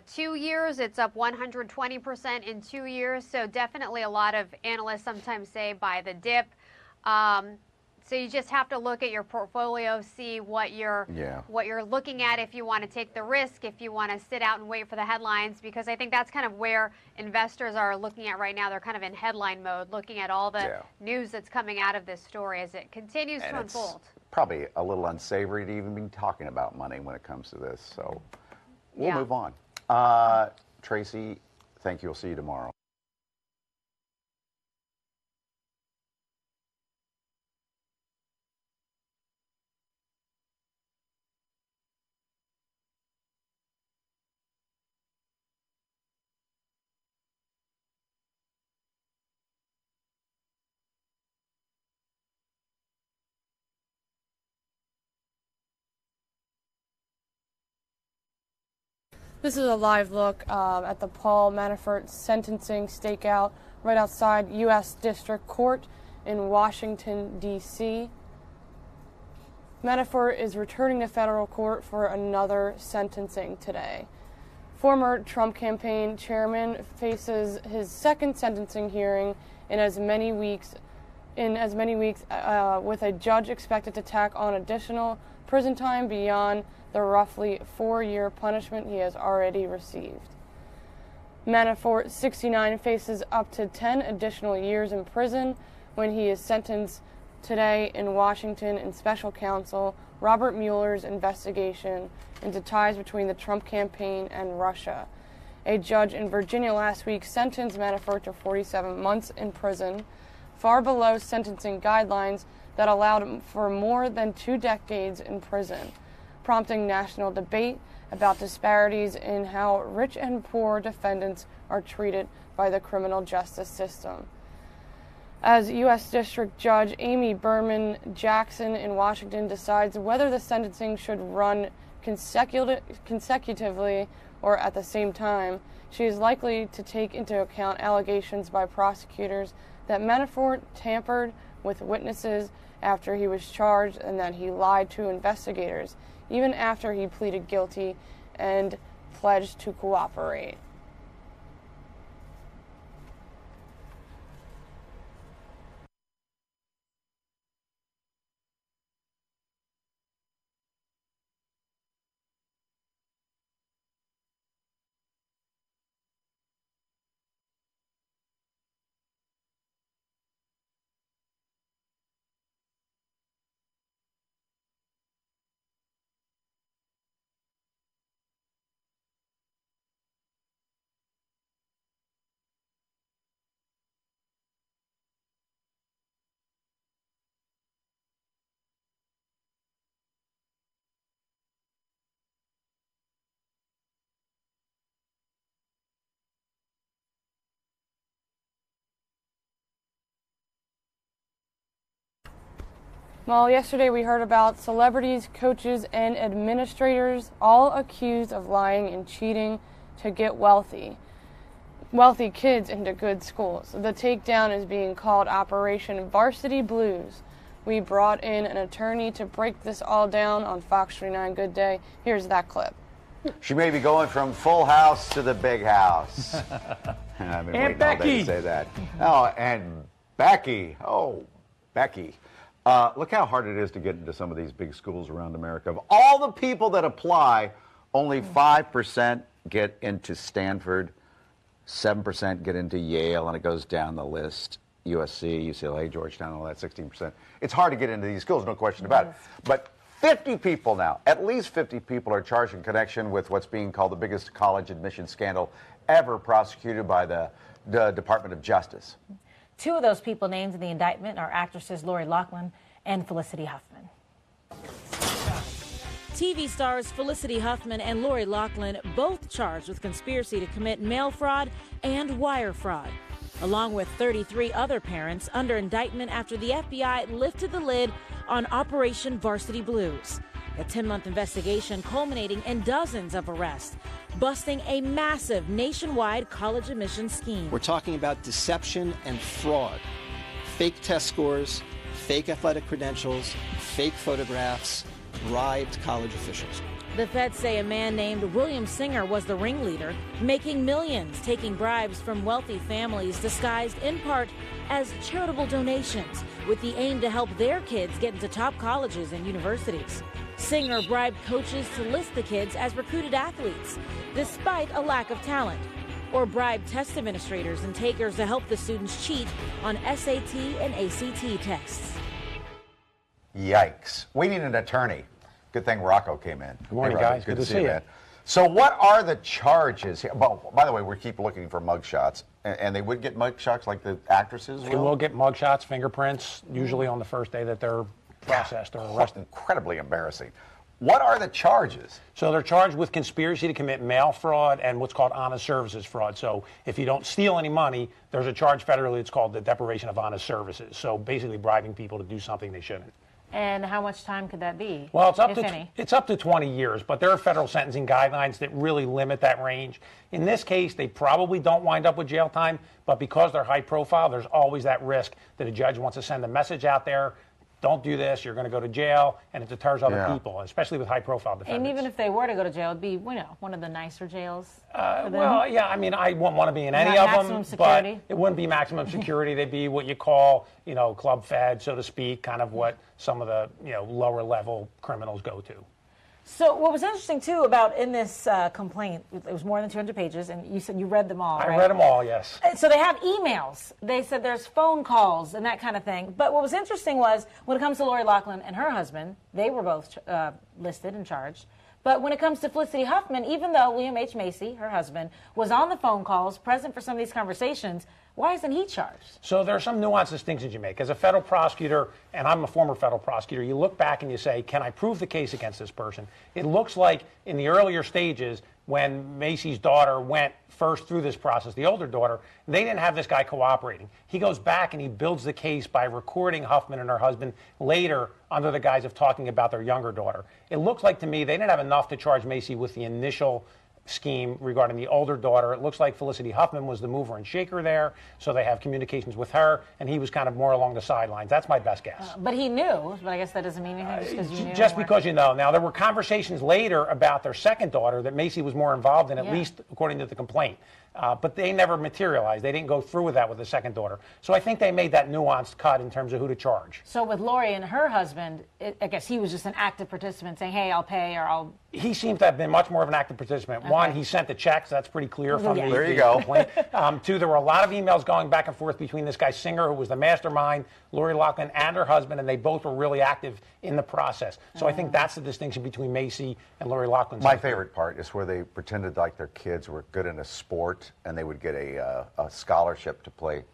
Speaker 21: 2 years, it's up 120% in 2 years. So definitely a lot of analysts sometimes say buy the dip. So you just have to look at your portfolio, see what you're looking at, if you want to take the risk, if you want to sit out and wait for the headlines, because I think that's kind of where investors are looking at right now. They're kind of in headline mode, looking at all the news that's coming out of this story as it continues to unfold.
Speaker 13: Probably a little unsavory to even be talking about money when it comes to this. So we'll move on. Tracy, thank you. We'll see you tomorrow.
Speaker 1: This is a live look at the Paul Manafort sentencing stakeout right outside U.S. District Court in Washington, D.C. Manafort is returning to federal court for another sentencing today. Former Trump campaign chairman faces his second sentencing hearing in as many weeks, with a judge expected to tack on additional prison time beyond the roughly 4-year punishment he has already received. Manafort, 69, faces up to 10 additional years in prison when he is sentenced today in Washington in special counsel Robert Mueller's investigation into ties between the Trump campaign and Russia. A judge in Virginia last week sentenced Manafort to 47 months in prison, far below sentencing guidelines that allowed him for more than 2 decades in prison, prompting national debate about disparities in how rich and poor defendants are treated by the criminal justice system. As U.S. District Judge Amy Berman Jackson in Washington decides whether the sentencing should run consecutively or at the same time, she is likely to take into account allegations by prosecutors that Manafort tampered with witnesses after he was charged and that he lied to investigators, even after he pleaded guilty and pledged to cooperate. Well, yesterday we heard about celebrities, coaches, and administrators all accused of lying and cheating to get wealthy kids into good schools. The takedown is being called Operation Varsity Blues. We brought in an attorney to break this all down on Fox 29 Good Day. Here's that clip.
Speaker 13: She may be going from Full House to the Big House. I've been waiting all day to say that. Oh, and Becky. Oh, Becky. Look how hard it is to get into some of these big schools around America. Of all the people that apply, only 5% get into Stanford, 7% get into Yale, and it goes down the list. USC, UCLA, Georgetown, all that, 16%. It's hard to get into these schools, no question about it. But 50 people now, at least 50 people are charged in connection with what's being called the biggest college admission scandal ever prosecuted by the Department of Justice.
Speaker 14: 2 of those people named in the indictment are actresses Lori Loughlin and Felicity Huffman. TV stars Felicity Huffman and Lori Loughlin both charged with conspiracy to commit mail fraud and wire fraud, along with 33 other parents under indictment after the FBI lifted the lid on Operation Varsity Blues, a 10-month investigation culminating in dozens of arrests, busting a massive nationwide college admissions scheme.
Speaker 2: We're talking about deception and fraud, fake test scores, fake athletic credentials, fake photographs, bribed college officials.
Speaker 14: The feds say a man named William Singer was the ringleader, making millions, taking bribes from wealthy families disguised in part as charitable donations with the aim to help their kids get into top colleges and universities. Singer bribed coaches to list the kids as recruited athletes, despite a lack of talent, or bribed test administrators and takers to help the students cheat on SAT and ACT tests.
Speaker 13: Yikes. We need an attorney. Good thing Rocco came in.
Speaker 22: Good morning,
Speaker 13: hey, Rocco,
Speaker 22: guys. Good to see you,
Speaker 13: man. So what are the charges here? Well, by the way, we keep looking for mugshots, and they would get mugshots like the actresses will?
Speaker 22: They will get mugshots, fingerprints, usually on the first day that they're processed or arrested.
Speaker 13: Incredibly embarrassing. What are the charges?
Speaker 22: So they're charged with conspiracy to commit mail fraud and what's called honest services fraud. So if you don't steal any money, there's a charge federally. It's called the deprivation of honest services. So basically bribing people to do something they shouldn't.
Speaker 14: And how much time could that be?
Speaker 22: Well, it's up to 20 years, but there are federal sentencing guidelines that really limit that range. In this case, they probably don't wind up with jail time, but because they're high profile, there's always that risk that a judge wants to send a message out there. Don't do this, you're going to go to jail, and it deters other people, especially with high-profile defendants.
Speaker 14: And even if they were to go to jail, it'd be, one of the nicer jails for them.
Speaker 22: Well, yeah, I mean, I wouldn't want to be in any of them, but it wouldn't be maximum security. They'd be what you call, club fed, so to speak, kind of what some of the, lower-level criminals go to.
Speaker 14: So what was interesting, too, about in this complaint, it was more than 200 pages, and you said you read them all,
Speaker 22: I
Speaker 14: right?
Speaker 22: read them all, yes.
Speaker 14: So they have emails. They said there's phone calls and that kind of thing. But what was interesting was when it comes to Lori Loughlin and her husband, they were both listed and charged. But when it comes to Felicity Huffman, even though William H. Macy, her husband, was on the phone calls, present for some of these conversations, why isn't he charged?
Speaker 22: So there are some nuanced distinctions you make. As a federal prosecutor, and I'm a former federal prosecutor, you look back and you say, can I prove the case against this person? It looks like in the earlier stages, when Macy's daughter went first through this process, the older daughter, they didn't have this guy cooperating. He goes back and he builds the case by recording Huffman and her husband later under the guise of talking about their younger daughter. It looks like to me they didn't have enough to charge Macy with the initial scheme regarding the older daughter. It looks like Felicity Huffman was the mover and shaker there, so they have communications with her, and he was kind of more along the sidelines. That's my best guess.
Speaker 14: But he knew, but I guess that doesn't mean anything just because you knew.
Speaker 22: Just because you know. Now, there were conversations later about their second daughter that Macy was more involved in, at least according to the complaint. But they never materialized. They didn't go through with that with the second daughter. So I think they made that nuanced cut in terms of who to charge.
Speaker 14: So with Lori and her husband, I guess he was just an active participant saying, hey, I'll pay or I'll...
Speaker 22: He seems to have been much more of an active participant. Okay. One, he sent the checks. That's pretty clear from the complaint. Two, there were a lot of emails going back and forth between this guy Singer, who was the mastermind, Lori Loughlin, and her husband, and they both were really active in the process. So I think that's the distinction between Macy and Lori Loughlin.
Speaker 13: My favorite part is where they pretended like their kids were good in a sport and they would get a scholarship to play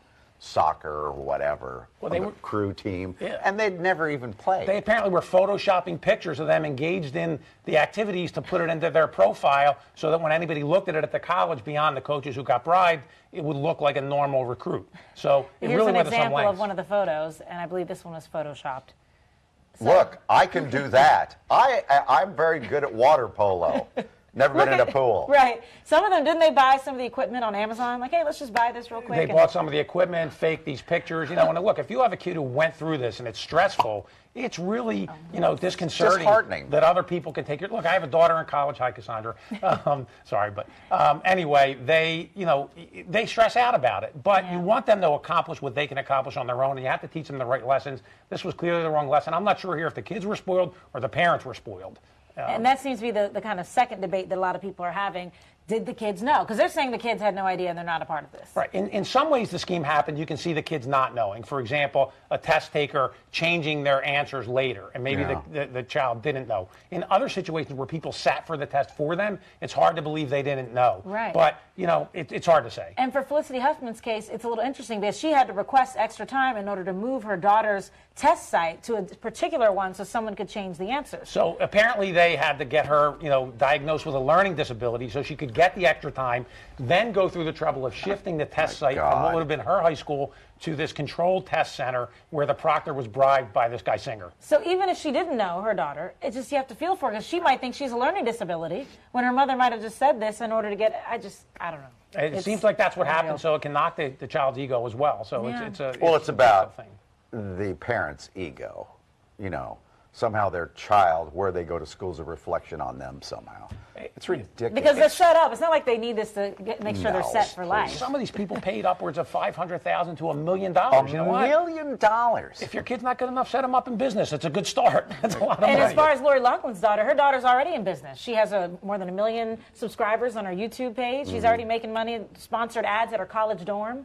Speaker 13: soccer or whatever on the crew team, and they'd never even play.
Speaker 22: They apparently were photoshopping pictures of them engaged in the activities to put it into their profile so that when anybody looked at it at the college beyond the coaches who got bribed, it would look like a normal recruit. So it
Speaker 14: Here's
Speaker 22: really
Speaker 14: an
Speaker 22: went to some
Speaker 14: example
Speaker 22: lengths.
Speaker 14: of one of the photos, and I believe this one was photoshopped. So.
Speaker 13: Look, I can do that. I'm very good at water polo. Never been in a pool.
Speaker 14: Right. Some of them, didn't they buy some of the equipment on Amazon? Like, hey, let's just buy this real quick.
Speaker 22: They bought some of the equipment, faked these pictures. You know, and look, if you have a kid who went through this and it's stressful, it's really, disconcerting.
Speaker 13: Disheartening.
Speaker 22: That other people can take your... Look, I have a daughter in college. Hi, Cassandra. Sorry, but anyway, they stress out about it. But you want them to accomplish what they can accomplish on their own, and you have to teach them the right lessons. This was clearly the wrong lesson. I'm not sure here if the kids were spoiled or the parents were spoiled.
Speaker 14: And that seems to be the kind of second debate that a lot of people are having. Did the kids know? Because they're saying the kids had no idea and they're not a part of this.
Speaker 22: Right. In some ways, the scheme happened. You can see the kids not knowing. For example, a test taker changing their answers later, and maybe the child didn't know. In other situations where people sat for the test for them, it's hard to believe they didn't know.
Speaker 14: Right.
Speaker 22: But, it's hard to say.
Speaker 14: And for Felicity Huffman's case, it's a little interesting because she had to request extra time in order to move her daughter's test site to a particular one so someone could change the answers.
Speaker 22: So apparently they had to get her, diagnosed with a learning disability so she could get the extra time, then go through the trouble of shifting the test site from what would have been her high school to this controlled test center where the proctor was bribed by this guy Singer.
Speaker 14: So even if she didn't know her daughter, it's just you have to feel for her because she might think she's a learning disability when her mother might have just said this in order to get, I don't know.
Speaker 22: It seems like that's what happened, so it can knock the child's ego as well. So
Speaker 13: it's about the parents' ego, somehow their child, where they go to school's a reflection on them somehow. It's ridiculous.
Speaker 14: Because they're set up. It's not like they need this to make sure they're set for life.
Speaker 22: Some of these people paid upwards of $500,000 to $1 million.
Speaker 13: $1 million?
Speaker 22: If your kid's not good enough, set them up in business. It's a good start. That's a lot of money.
Speaker 14: And as far as Lori Loughlin's daughter, her daughter's already in business. She has more than 1 million subscribers on her YouTube page. She's already making money, sponsored ads at her college dorm.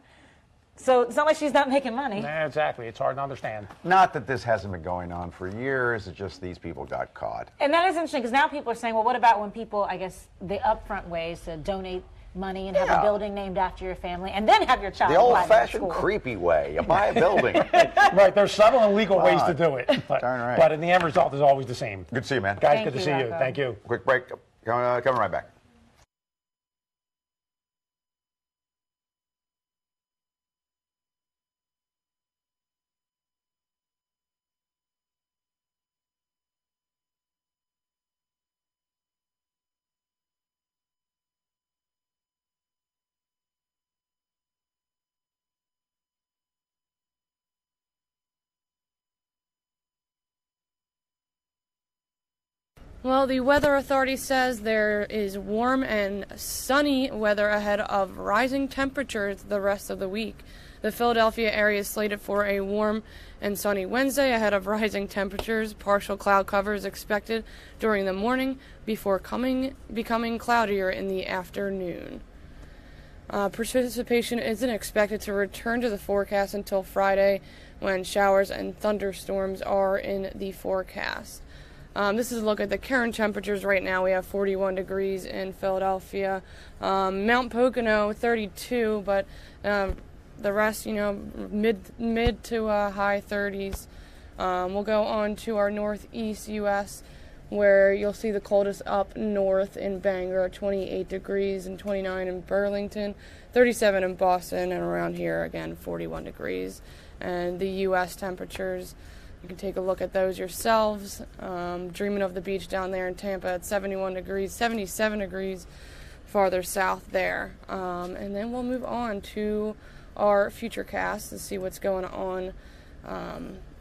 Speaker 14: So it's not like she's not making money.
Speaker 22: Yeah, exactly. It's hard to understand.
Speaker 13: Not that this hasn't been going on for years. It's just these people got caught.
Speaker 14: And that is interesting because now people are saying, well, what about when people, I guess, the upfront ways to donate money and have a building named after your family and then have your child
Speaker 13: the old-fashioned creepy way. You buy a building.
Speaker 22: Right. There's subtle and legal ways to do it. But,
Speaker 13: Darn right.
Speaker 22: But in the end result is always the same.
Speaker 13: Good to see you, man.
Speaker 22: Guys, good to see you. Thank you.
Speaker 13: Quick break. Coming right back.
Speaker 1: Well, the Weather Authority says there is warm and sunny weather ahead of rising temperatures the rest of the week. The Philadelphia area is slated for a warm and sunny Wednesday ahead of rising temperatures. Partial cloud cover is expected during the morning before becoming cloudier in the afternoon. Precipitation isn't expected to return to the forecast until Friday, when showers and thunderstorms are in the forecast. This is a look at the current temperatures right now. We have 41 degrees in Philadelphia. Mount Pocono, 32, but the rest, mid to high 30s. We'll go on to our northeast U.S., where you'll see the coldest up north in Bangor, 28 degrees, and 29 in Burlington, 37 in Boston, and around here, again, 41 degrees. And the U.S. temperatures, you can take a look at those yourselves. Dreaming of the beach down there in Tampa at 71 degrees, 77 degrees farther south there. And then we'll move on to our future cast to see what's going on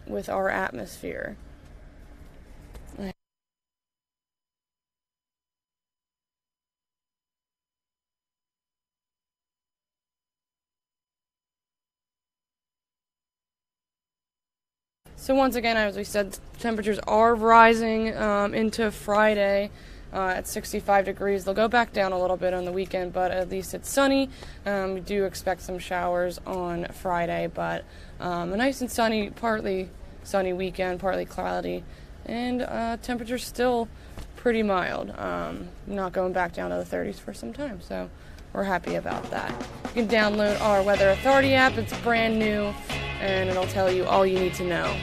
Speaker 1: with our atmosphere. So once again, as we said, temperatures are rising into Friday at 65 degrees. They'll go back down a little bit on the weekend, but at least it's sunny. We do expect some showers on Friday, but a nice and sunny, partly sunny weekend, partly cloudy, and temperatures still pretty mild. Not going back down to the 30s for some time, so we're happy about that. You can download our Weather Authority app. It's brand new, and it'll tell you all you need to know.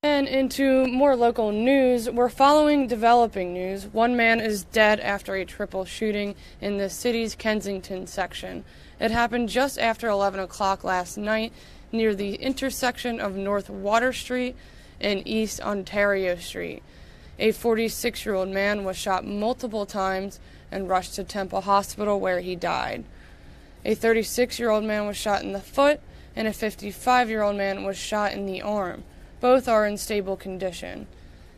Speaker 1: And into more local news, we're following developing news. One man is dead after a triple shooting in the city's Kensington section. It happened just after 11 o'clock last night near the intersection of North Water Street and East Ontario Street. A 46-year-old man was shot multiple times and rushed to Temple Hospital, where he died. A 36-year-old man was shot in the foot, and a 55-year-old man was shot in the arm. Both are in stable condition.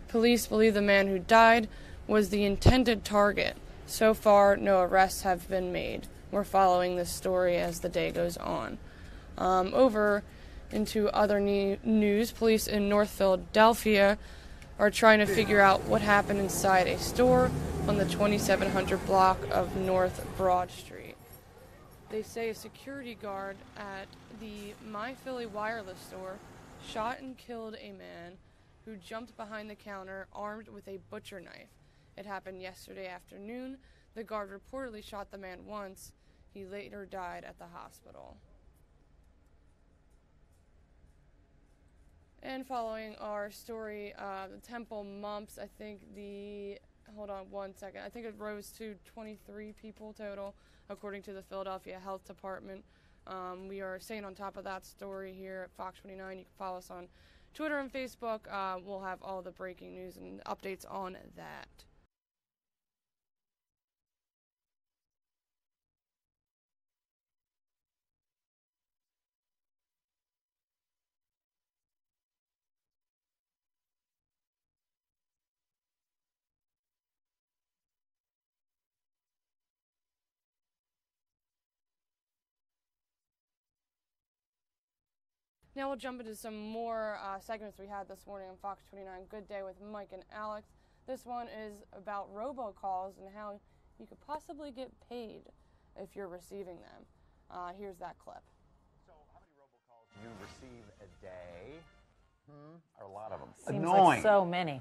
Speaker 1: Police believe the man who died was the intended target. So far, no arrests have been made. We're following this story as the day goes on. Over into other news, police in North Philadelphia are trying to figure out what happened inside a store on the 2700 block of North Broad Street. They say a security guard at the My Philly Wireless store shot and killed a man who jumped behind the counter armed with a butcher knife. It happened yesterday afternoon. The guard reportedly shot the man once. He later died at the hospital. And following our story, the Temple mumps, I think hold on one second, I think it rose to 23 people total, according to the Philadelphia Health Department. We are staying on top of that story here at Fox 29. You can follow us on Twitter and Facebook. We'll have all the breaking news and updates on that. Now we'll jump into some more segments we had this morning on Fox 29, Good Day with Mike and Alex. This one is about robocalls and how you could possibly get paid if you're receiving them. Here's that clip.
Speaker 13: So how many robocalls do you receive a day? Or a lot of them.
Speaker 14: Seems
Speaker 13: Annoying.
Speaker 14: like so many.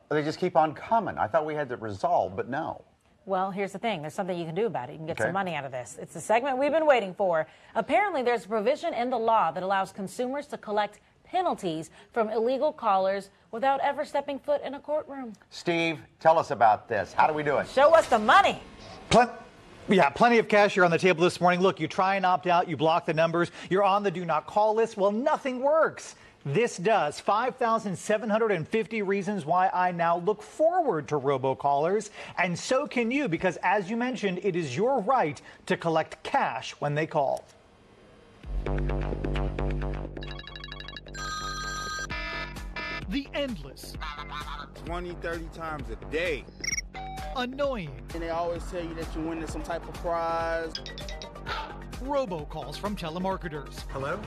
Speaker 13: They just keep on coming. I thought we had to resolve, but no.
Speaker 14: Well, here's the thing. There's something you can do about it. You can get some money out of this. It's the segment we've been waiting for. Apparently, there's a provision in the law that allows consumers to collect penalties from illegal callers without ever stepping foot in a courtroom.
Speaker 13: Steve, tell us about this. How do we do it?
Speaker 14: Show us the money.
Speaker 3: Yeah, plenty of cash here on the table this morning. Look, you try and opt out, you block the numbers, you're on the do not call list. Well, nothing works. This does. 5,750 reasons why I now look forward to robocallers. And so can you, because as you mentioned, it is your right to collect cash when they call.
Speaker 5: The endless.
Speaker 23: 20, 30 times a day.
Speaker 5: Annoying.
Speaker 23: And they always tell you that you're winning some type of prize.
Speaker 5: Robocalls from telemarketers.
Speaker 24: Hello?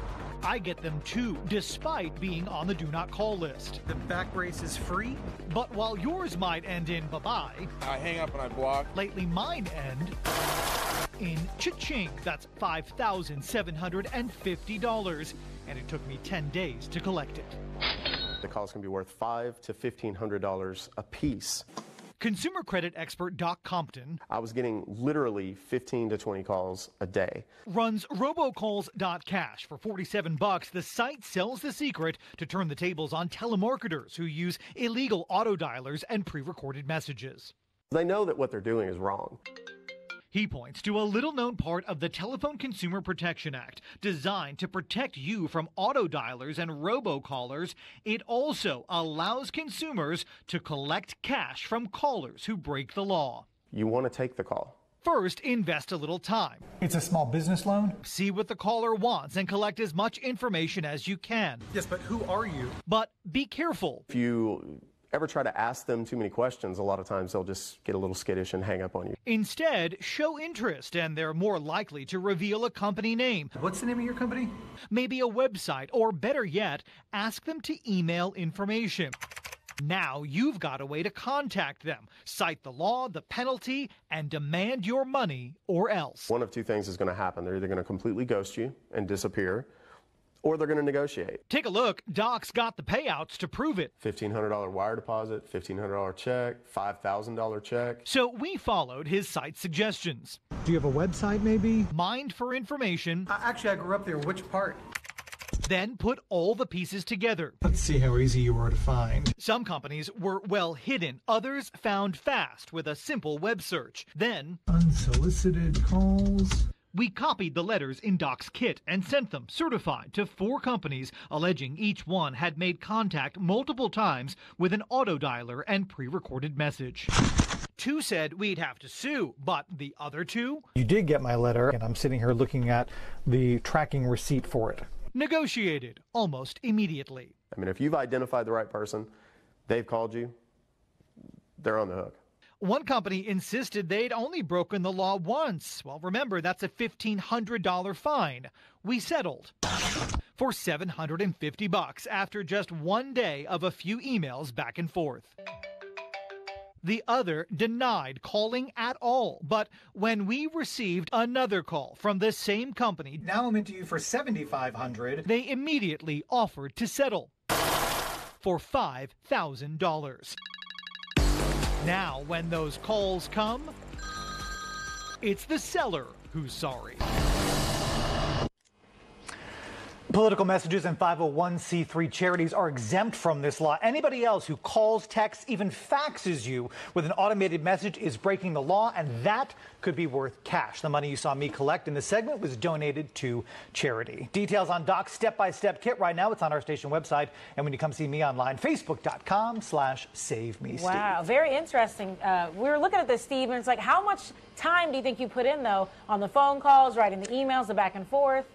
Speaker 5: I get them too, despite being on the do not call list.
Speaker 24: The back brace is free?
Speaker 5: But while yours might end in bye-bye,
Speaker 23: I hang up and I block.
Speaker 5: Lately mine end in cha-ching. That's $5,750. And it took me 10 days to collect it.
Speaker 25: The calls can be worth $500 to $1,500 a piece.
Speaker 5: Consumer credit expert Doc Compton,
Speaker 25: I was getting literally 15 to 20 calls a day.
Speaker 5: runs robocalls.cash for $47. The site sells the secret to turn the tables on telemarketers who use illegal auto dialers and pre-recorded messages.
Speaker 25: They know that what they're doing is wrong.
Speaker 5: He points to a little-known part of the Telephone Consumer Protection Act designed to protect you from auto dialers and robocallers. It also allows consumers to collect cash from callers who break the law.
Speaker 25: You want to take the call.
Speaker 5: First, invest a little time.
Speaker 3: It's a small business loan?
Speaker 5: See what the caller wants and collect as much information as you can.
Speaker 3: Yes, but who are you?
Speaker 5: But be careful.
Speaker 25: If you ever try to ask them too many questions, a lot of times they'll just get a little skittish and hang up on you.
Speaker 5: Instead, show interest, and they're more likely to reveal a company name.
Speaker 3: What's the name of your company?
Speaker 5: Maybe a website, or better yet, ask them to email information. Now you've got a way to contact them, cite the law, the penalty, and demand your money or else.
Speaker 25: One of two things is going to happen. They're either going to completely ghost you and disappear, or they're going to negotiate.
Speaker 5: Take a look. Doc's got the payouts to prove it.
Speaker 25: $1,500 wire deposit, $1,500 check, $5,000 check.
Speaker 5: So we followed his site suggestions.
Speaker 3: Do you have a website, maybe?
Speaker 5: Mined for information.
Speaker 3: Actually, I grew up there. Which part?
Speaker 5: Then put all the pieces together.
Speaker 3: Let's see how easy you are to find.
Speaker 5: Some companies were well hidden. Others found fast with a simple web search. Then
Speaker 3: unsolicited calls.
Speaker 5: We copied the letters in Doc's kit and sent them certified to 4 companies, alleging each one had made contact multiple times with an auto dialer and pre-recorded message. 2 said we'd have to sue, but the other 2?
Speaker 3: You did get my letter, and I'm sitting here looking at the tracking receipt for it.
Speaker 5: Negotiated almost immediately.
Speaker 25: I mean, if you've identified the right person, they've called you, they're on the hook.
Speaker 5: One company insisted they'd only broken the law once. Well, remember, that's a $1,500 fine. We settled for $750 after just one day of a few emails back and forth. The other denied calling at all. But when we received another call from the same company,
Speaker 3: now I'm into you for $7,500.
Speaker 5: They immediately offered to settle for $5,000. Now, when those calls come, it's the seller who's sorry.
Speaker 3: Political messages and 501c3 charities are exempt from this law. Anybody else who calls, texts, even faxes you with an automated message is breaking the law, and that could be worth cash. The money you saw me collect in this segment was donated to charity. Details on Doc's step-by-step kit right now. It's on our station website. And when you come see me online, facebook.com/SaveMeSteve.
Speaker 14: Wow, very interesting. We were looking at this, Steve, and it's like, how much time do you think you put in, though, on the phone calls, writing the emails, the back and forth?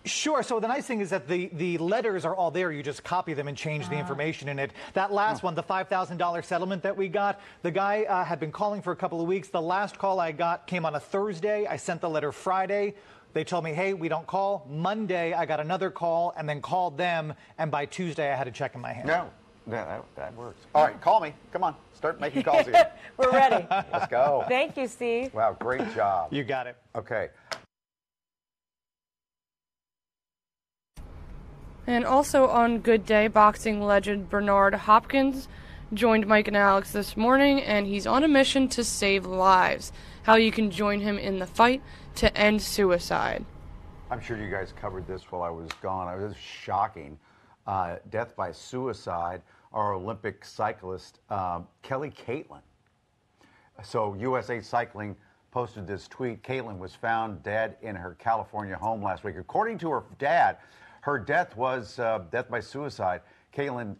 Speaker 3: Sure. So the nice thing is that the letters are all there. You just copy them and change the information in it. That last one, the $5,000 settlement that we got, the guy had been calling for a couple of weeks. The last call I got came on a Thursday. I sent the letter Friday. They told me, hey, we don't call. Monday, I got another call and then called them. And by Tuesday, I had a check in my hand.
Speaker 13: No, that works. All right, call me. Come on. Start making calls here.
Speaker 14: We're ready.
Speaker 13: Let's go.
Speaker 14: Thank you, Steve.
Speaker 13: Wow, great job.
Speaker 3: You got it.
Speaker 13: Okay.
Speaker 1: And also on Good Day, boxing legend Bernard Hopkins joined Mike and Alex this morning, and he's on a mission to save lives. How you can join him in the fight to end suicide.
Speaker 13: I'm sure you guys covered this while I was gone. It was shocking. Death by suicide, our Olympic cyclist, Kelly Caitlin. So USA Cycling posted this tweet. Caitlin was found dead in her California home last week. According to her dad, her death was death by suicide. Caitlin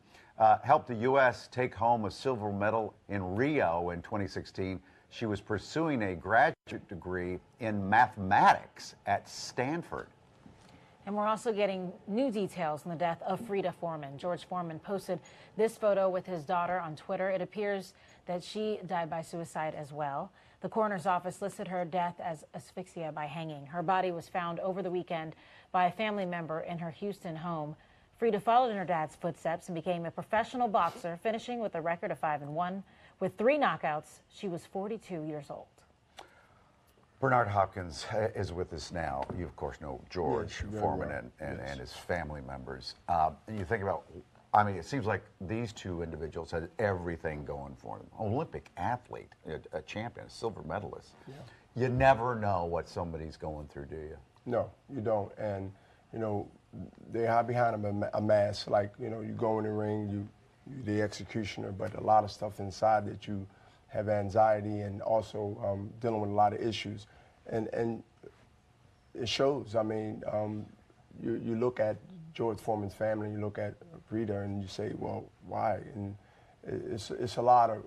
Speaker 13: helped the U.S. take home a silver medal in Rio in 2016. She was pursuing a graduate degree in mathematics at Stanford.
Speaker 14: And we're also getting new details on the death of Frida Foreman. George Foreman posted this photo with his daughter on Twitter. It appears that she died by suicide as well. The coroner's office listed her death as asphyxia by hanging. Her body was found over the weekend by a family member in her Houston home. Frida followed in her dad's footsteps and became a professional boxer, finishing with a record of 5-1. With 3 knockouts, she was 42 years old.
Speaker 13: Bernard Hopkins is with us now. You, of course, know George Foreman and his family members. And you think about, I mean, it seems like these two individuals had everything going for them. Olympic athlete, a champion, a silver medalist. Yeah. You never know what somebody's going through, do you?
Speaker 4: No, you don't. And, you know, they hide behind a mask. Like, you know, you go in the ring, you're the executioner, but a lot of stuff inside that you have anxiety and also dealing with a lot of issues. And it shows. I mean, you look at George Foreman's family, you look at Frida, and you say, well, why? And it's a lot of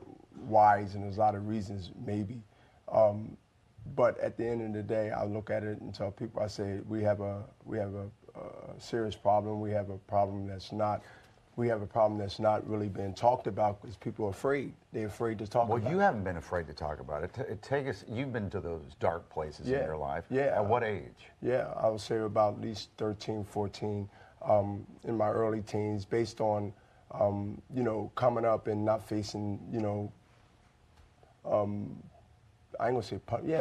Speaker 4: whys and there's a lot of reasons, maybe. But at the end of the day, I look at it and tell people, I say, we have a serious problem. We have a problem that's not really being talked about because people are afraid. They're afraid to talk about it.
Speaker 13: Well, you haven't been afraid to talk about it. Take us, you've been to those dark places in your life.
Speaker 4: Yeah.
Speaker 13: At what age?
Speaker 4: Yeah, I would say about at least 13, 14, in my early teens, based on, you know, coming up and not facing, you know, I ain't gonna say,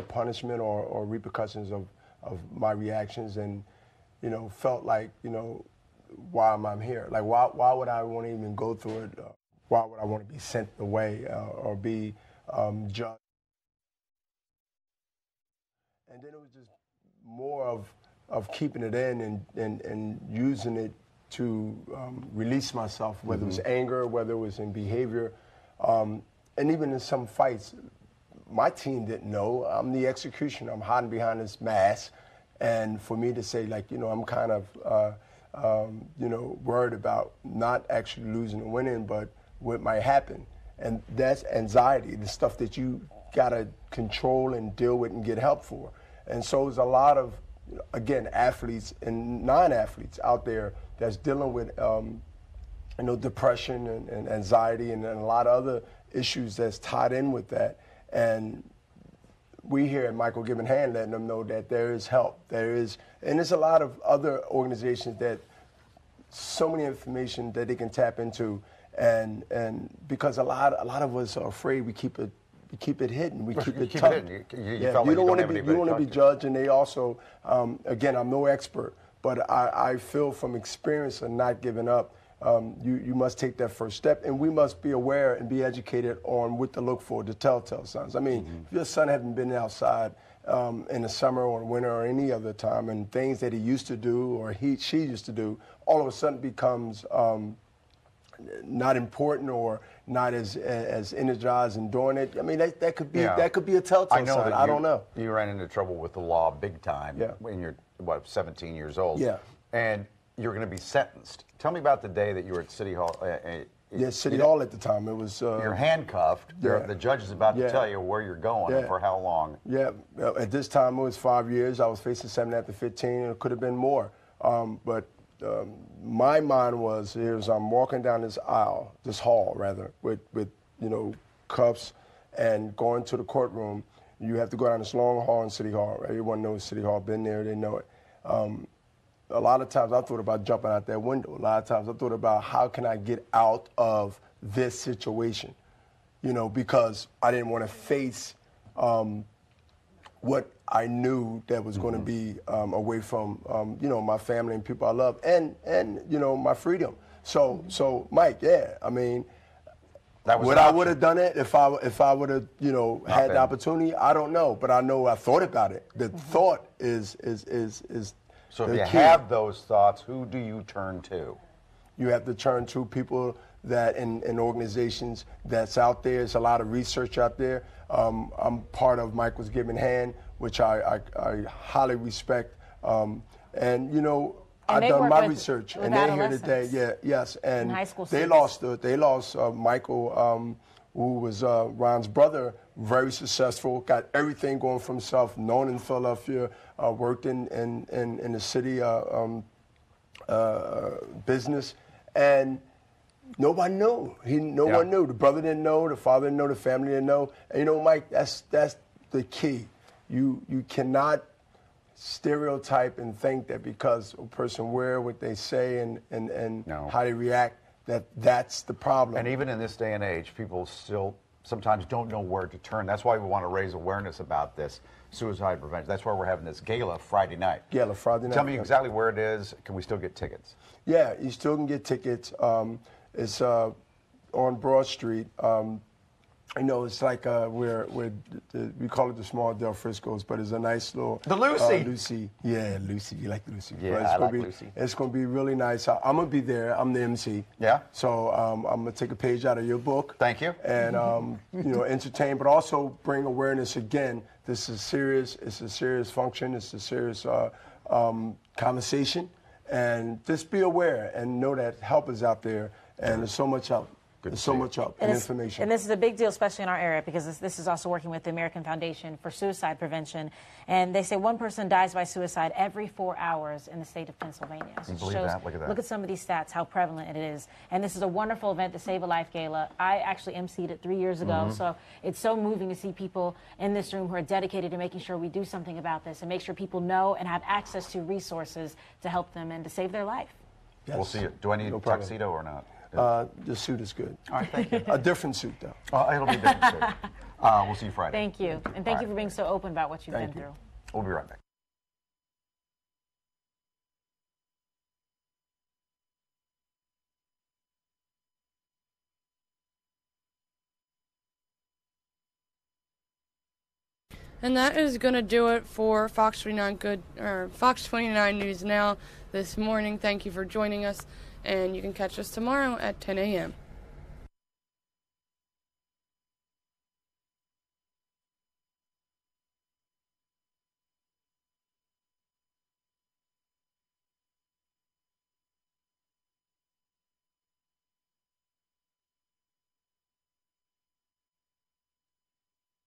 Speaker 4: punishment or repercussions of my reactions, and, you know, felt like, you know, why am I here? Like, why would I want to even go through it? Why would I want to be sent away or be judged? And then it was just more of keeping it in and using it to release myself, whether it was anger, whether it was in behavior, and even in some fights. My team didn't know. I'm the executioner. I'm hiding behind this mask. And for me to say, like, you know, I'm kind of, you know, worried about not actually losing and winning, but what might happen. And that's anxiety, the stuff that you got to control and deal with and get help for. And so there's a lot of, again, athletes and non-athletes out there that's dealing with, you know, depression and anxiety and a lot of other issues that's tied in with that. And we here at Michael Given Hand letting them know that there is help. There is, and there's a lot of other organizations that so many information that they can tap into, and because a lot of us are afraid, we keep it hidden. We keep it tough.
Speaker 13: You don't want to
Speaker 4: be judged, and they also, again, I'm no expert, but I feel from experience of not giving up. You must take that first step, and we must be aware and be educated on what to look for, the telltale signs. I mean, if your son hasn't been outside in the summer or winter or any other time, and things that he used to do or she used to do, all of a sudden becomes not important or not as energized in doing it. I mean, that could be a telltale sign. I don't know.
Speaker 13: You ran into trouble with the law big time when you're 17 years old.
Speaker 4: Yeah,
Speaker 13: and you're going to be sentenced. Tell me about the day that you were at City Hall.
Speaker 4: City Hall at the time. It was.
Speaker 13: You're handcuffed. The judge is about to tell you where you're going and for how long.
Speaker 4: Yeah, at this time it was 5 years. I was facing 7 after 15, and it could have been more. But my mind was, I'm walking down this aisle, this hall rather, with you know, cuffs, and going to the courtroom. You have to go down this long hall in City Hall. Everyone knows City Hall. Been there, they know it. A lot of times I thought about jumping out that window. A lot of times I thought about how can I get out of this situation, you know, because I didn't want to face what I knew that was going to be away from, you know, my family and people I love, and you know, my freedom. So Mike, I mean, would I would have done it if I would have, you know, had the opportunity? I don't know, but I know I thought about it. The thought is.
Speaker 13: So if you have those thoughts, who do you turn to?
Speaker 4: You have to turn to people that in organizations that's out there. There's a lot of research out there. I'm part of Michael's Giving Hand, which I highly respect. And, you know, I've done my research, and they're here today. Yeah, yes, and they lost Michael, who was Ron's brother, very successful, got everything going for himself, known in Philadelphia, worked in the city business, and nobody knew. No one knew. The brother didn't know, the father didn't know, the family didn't know. And you know, Mike, that's the key. You cannot stereotype and think that because a person wear what they say and how they react, that's the problem.
Speaker 13: And even in this day and age, people still sometimes don't know where to turn. That's why we want to raise awareness about this suicide prevention. That's why we're having this gala Friday night.
Speaker 4: Gala Friday night.
Speaker 13: Tell me exactly where it is. Can we still get tickets?
Speaker 4: Yeah, you still can get tickets. It's on Broad Street. You know, it's like we call it the small Del Frisco's, but it's a nice little...
Speaker 13: The Lucy!
Speaker 4: Lucy. Yeah, Lucy. You like Lucy.
Speaker 13: Yeah, I like Lucy.
Speaker 4: It's going to be really nice. I'm going to be there. I'm the MC.
Speaker 13: Yeah?
Speaker 4: So I'm going to take a page out of your book.
Speaker 13: Thank you.
Speaker 4: And, you know, entertain, but also bring awareness again. This is serious. It's a serious function. It's a serious conversation. And just be aware and know that help is out there. And there's so much help. There's so much help and information.
Speaker 14: And this is a big deal, especially in our area, because this is also working with the American Foundation for Suicide Prevention. And they say one person dies by suicide every 4 hours in the state of Pennsylvania. So
Speaker 13: you believe that? Look at that.
Speaker 14: Look at some of these stats, how prevalent it is. And this is a wonderful event, the Save a Life Gala. I actually emceed it 3 years ago. So it's so moving to see people in this room who are dedicated to making sure we do something about this and make sure people know and have access to resources to help them and to save their life.
Speaker 4: Yes.
Speaker 13: We'll see it. Do I need a tuxedo or not?
Speaker 4: The suit is good.
Speaker 13: All right, thank you.
Speaker 4: A different suit, though.
Speaker 13: It'll be a different suit. We'll see you Friday.
Speaker 14: Thank you. And thank you for being so open about what you've been through.
Speaker 13: We'll be right back.
Speaker 1: And that is going to do it for Fox 29 News Now this morning. Thank you for joining us, and you can catch us tomorrow at 10 a.m.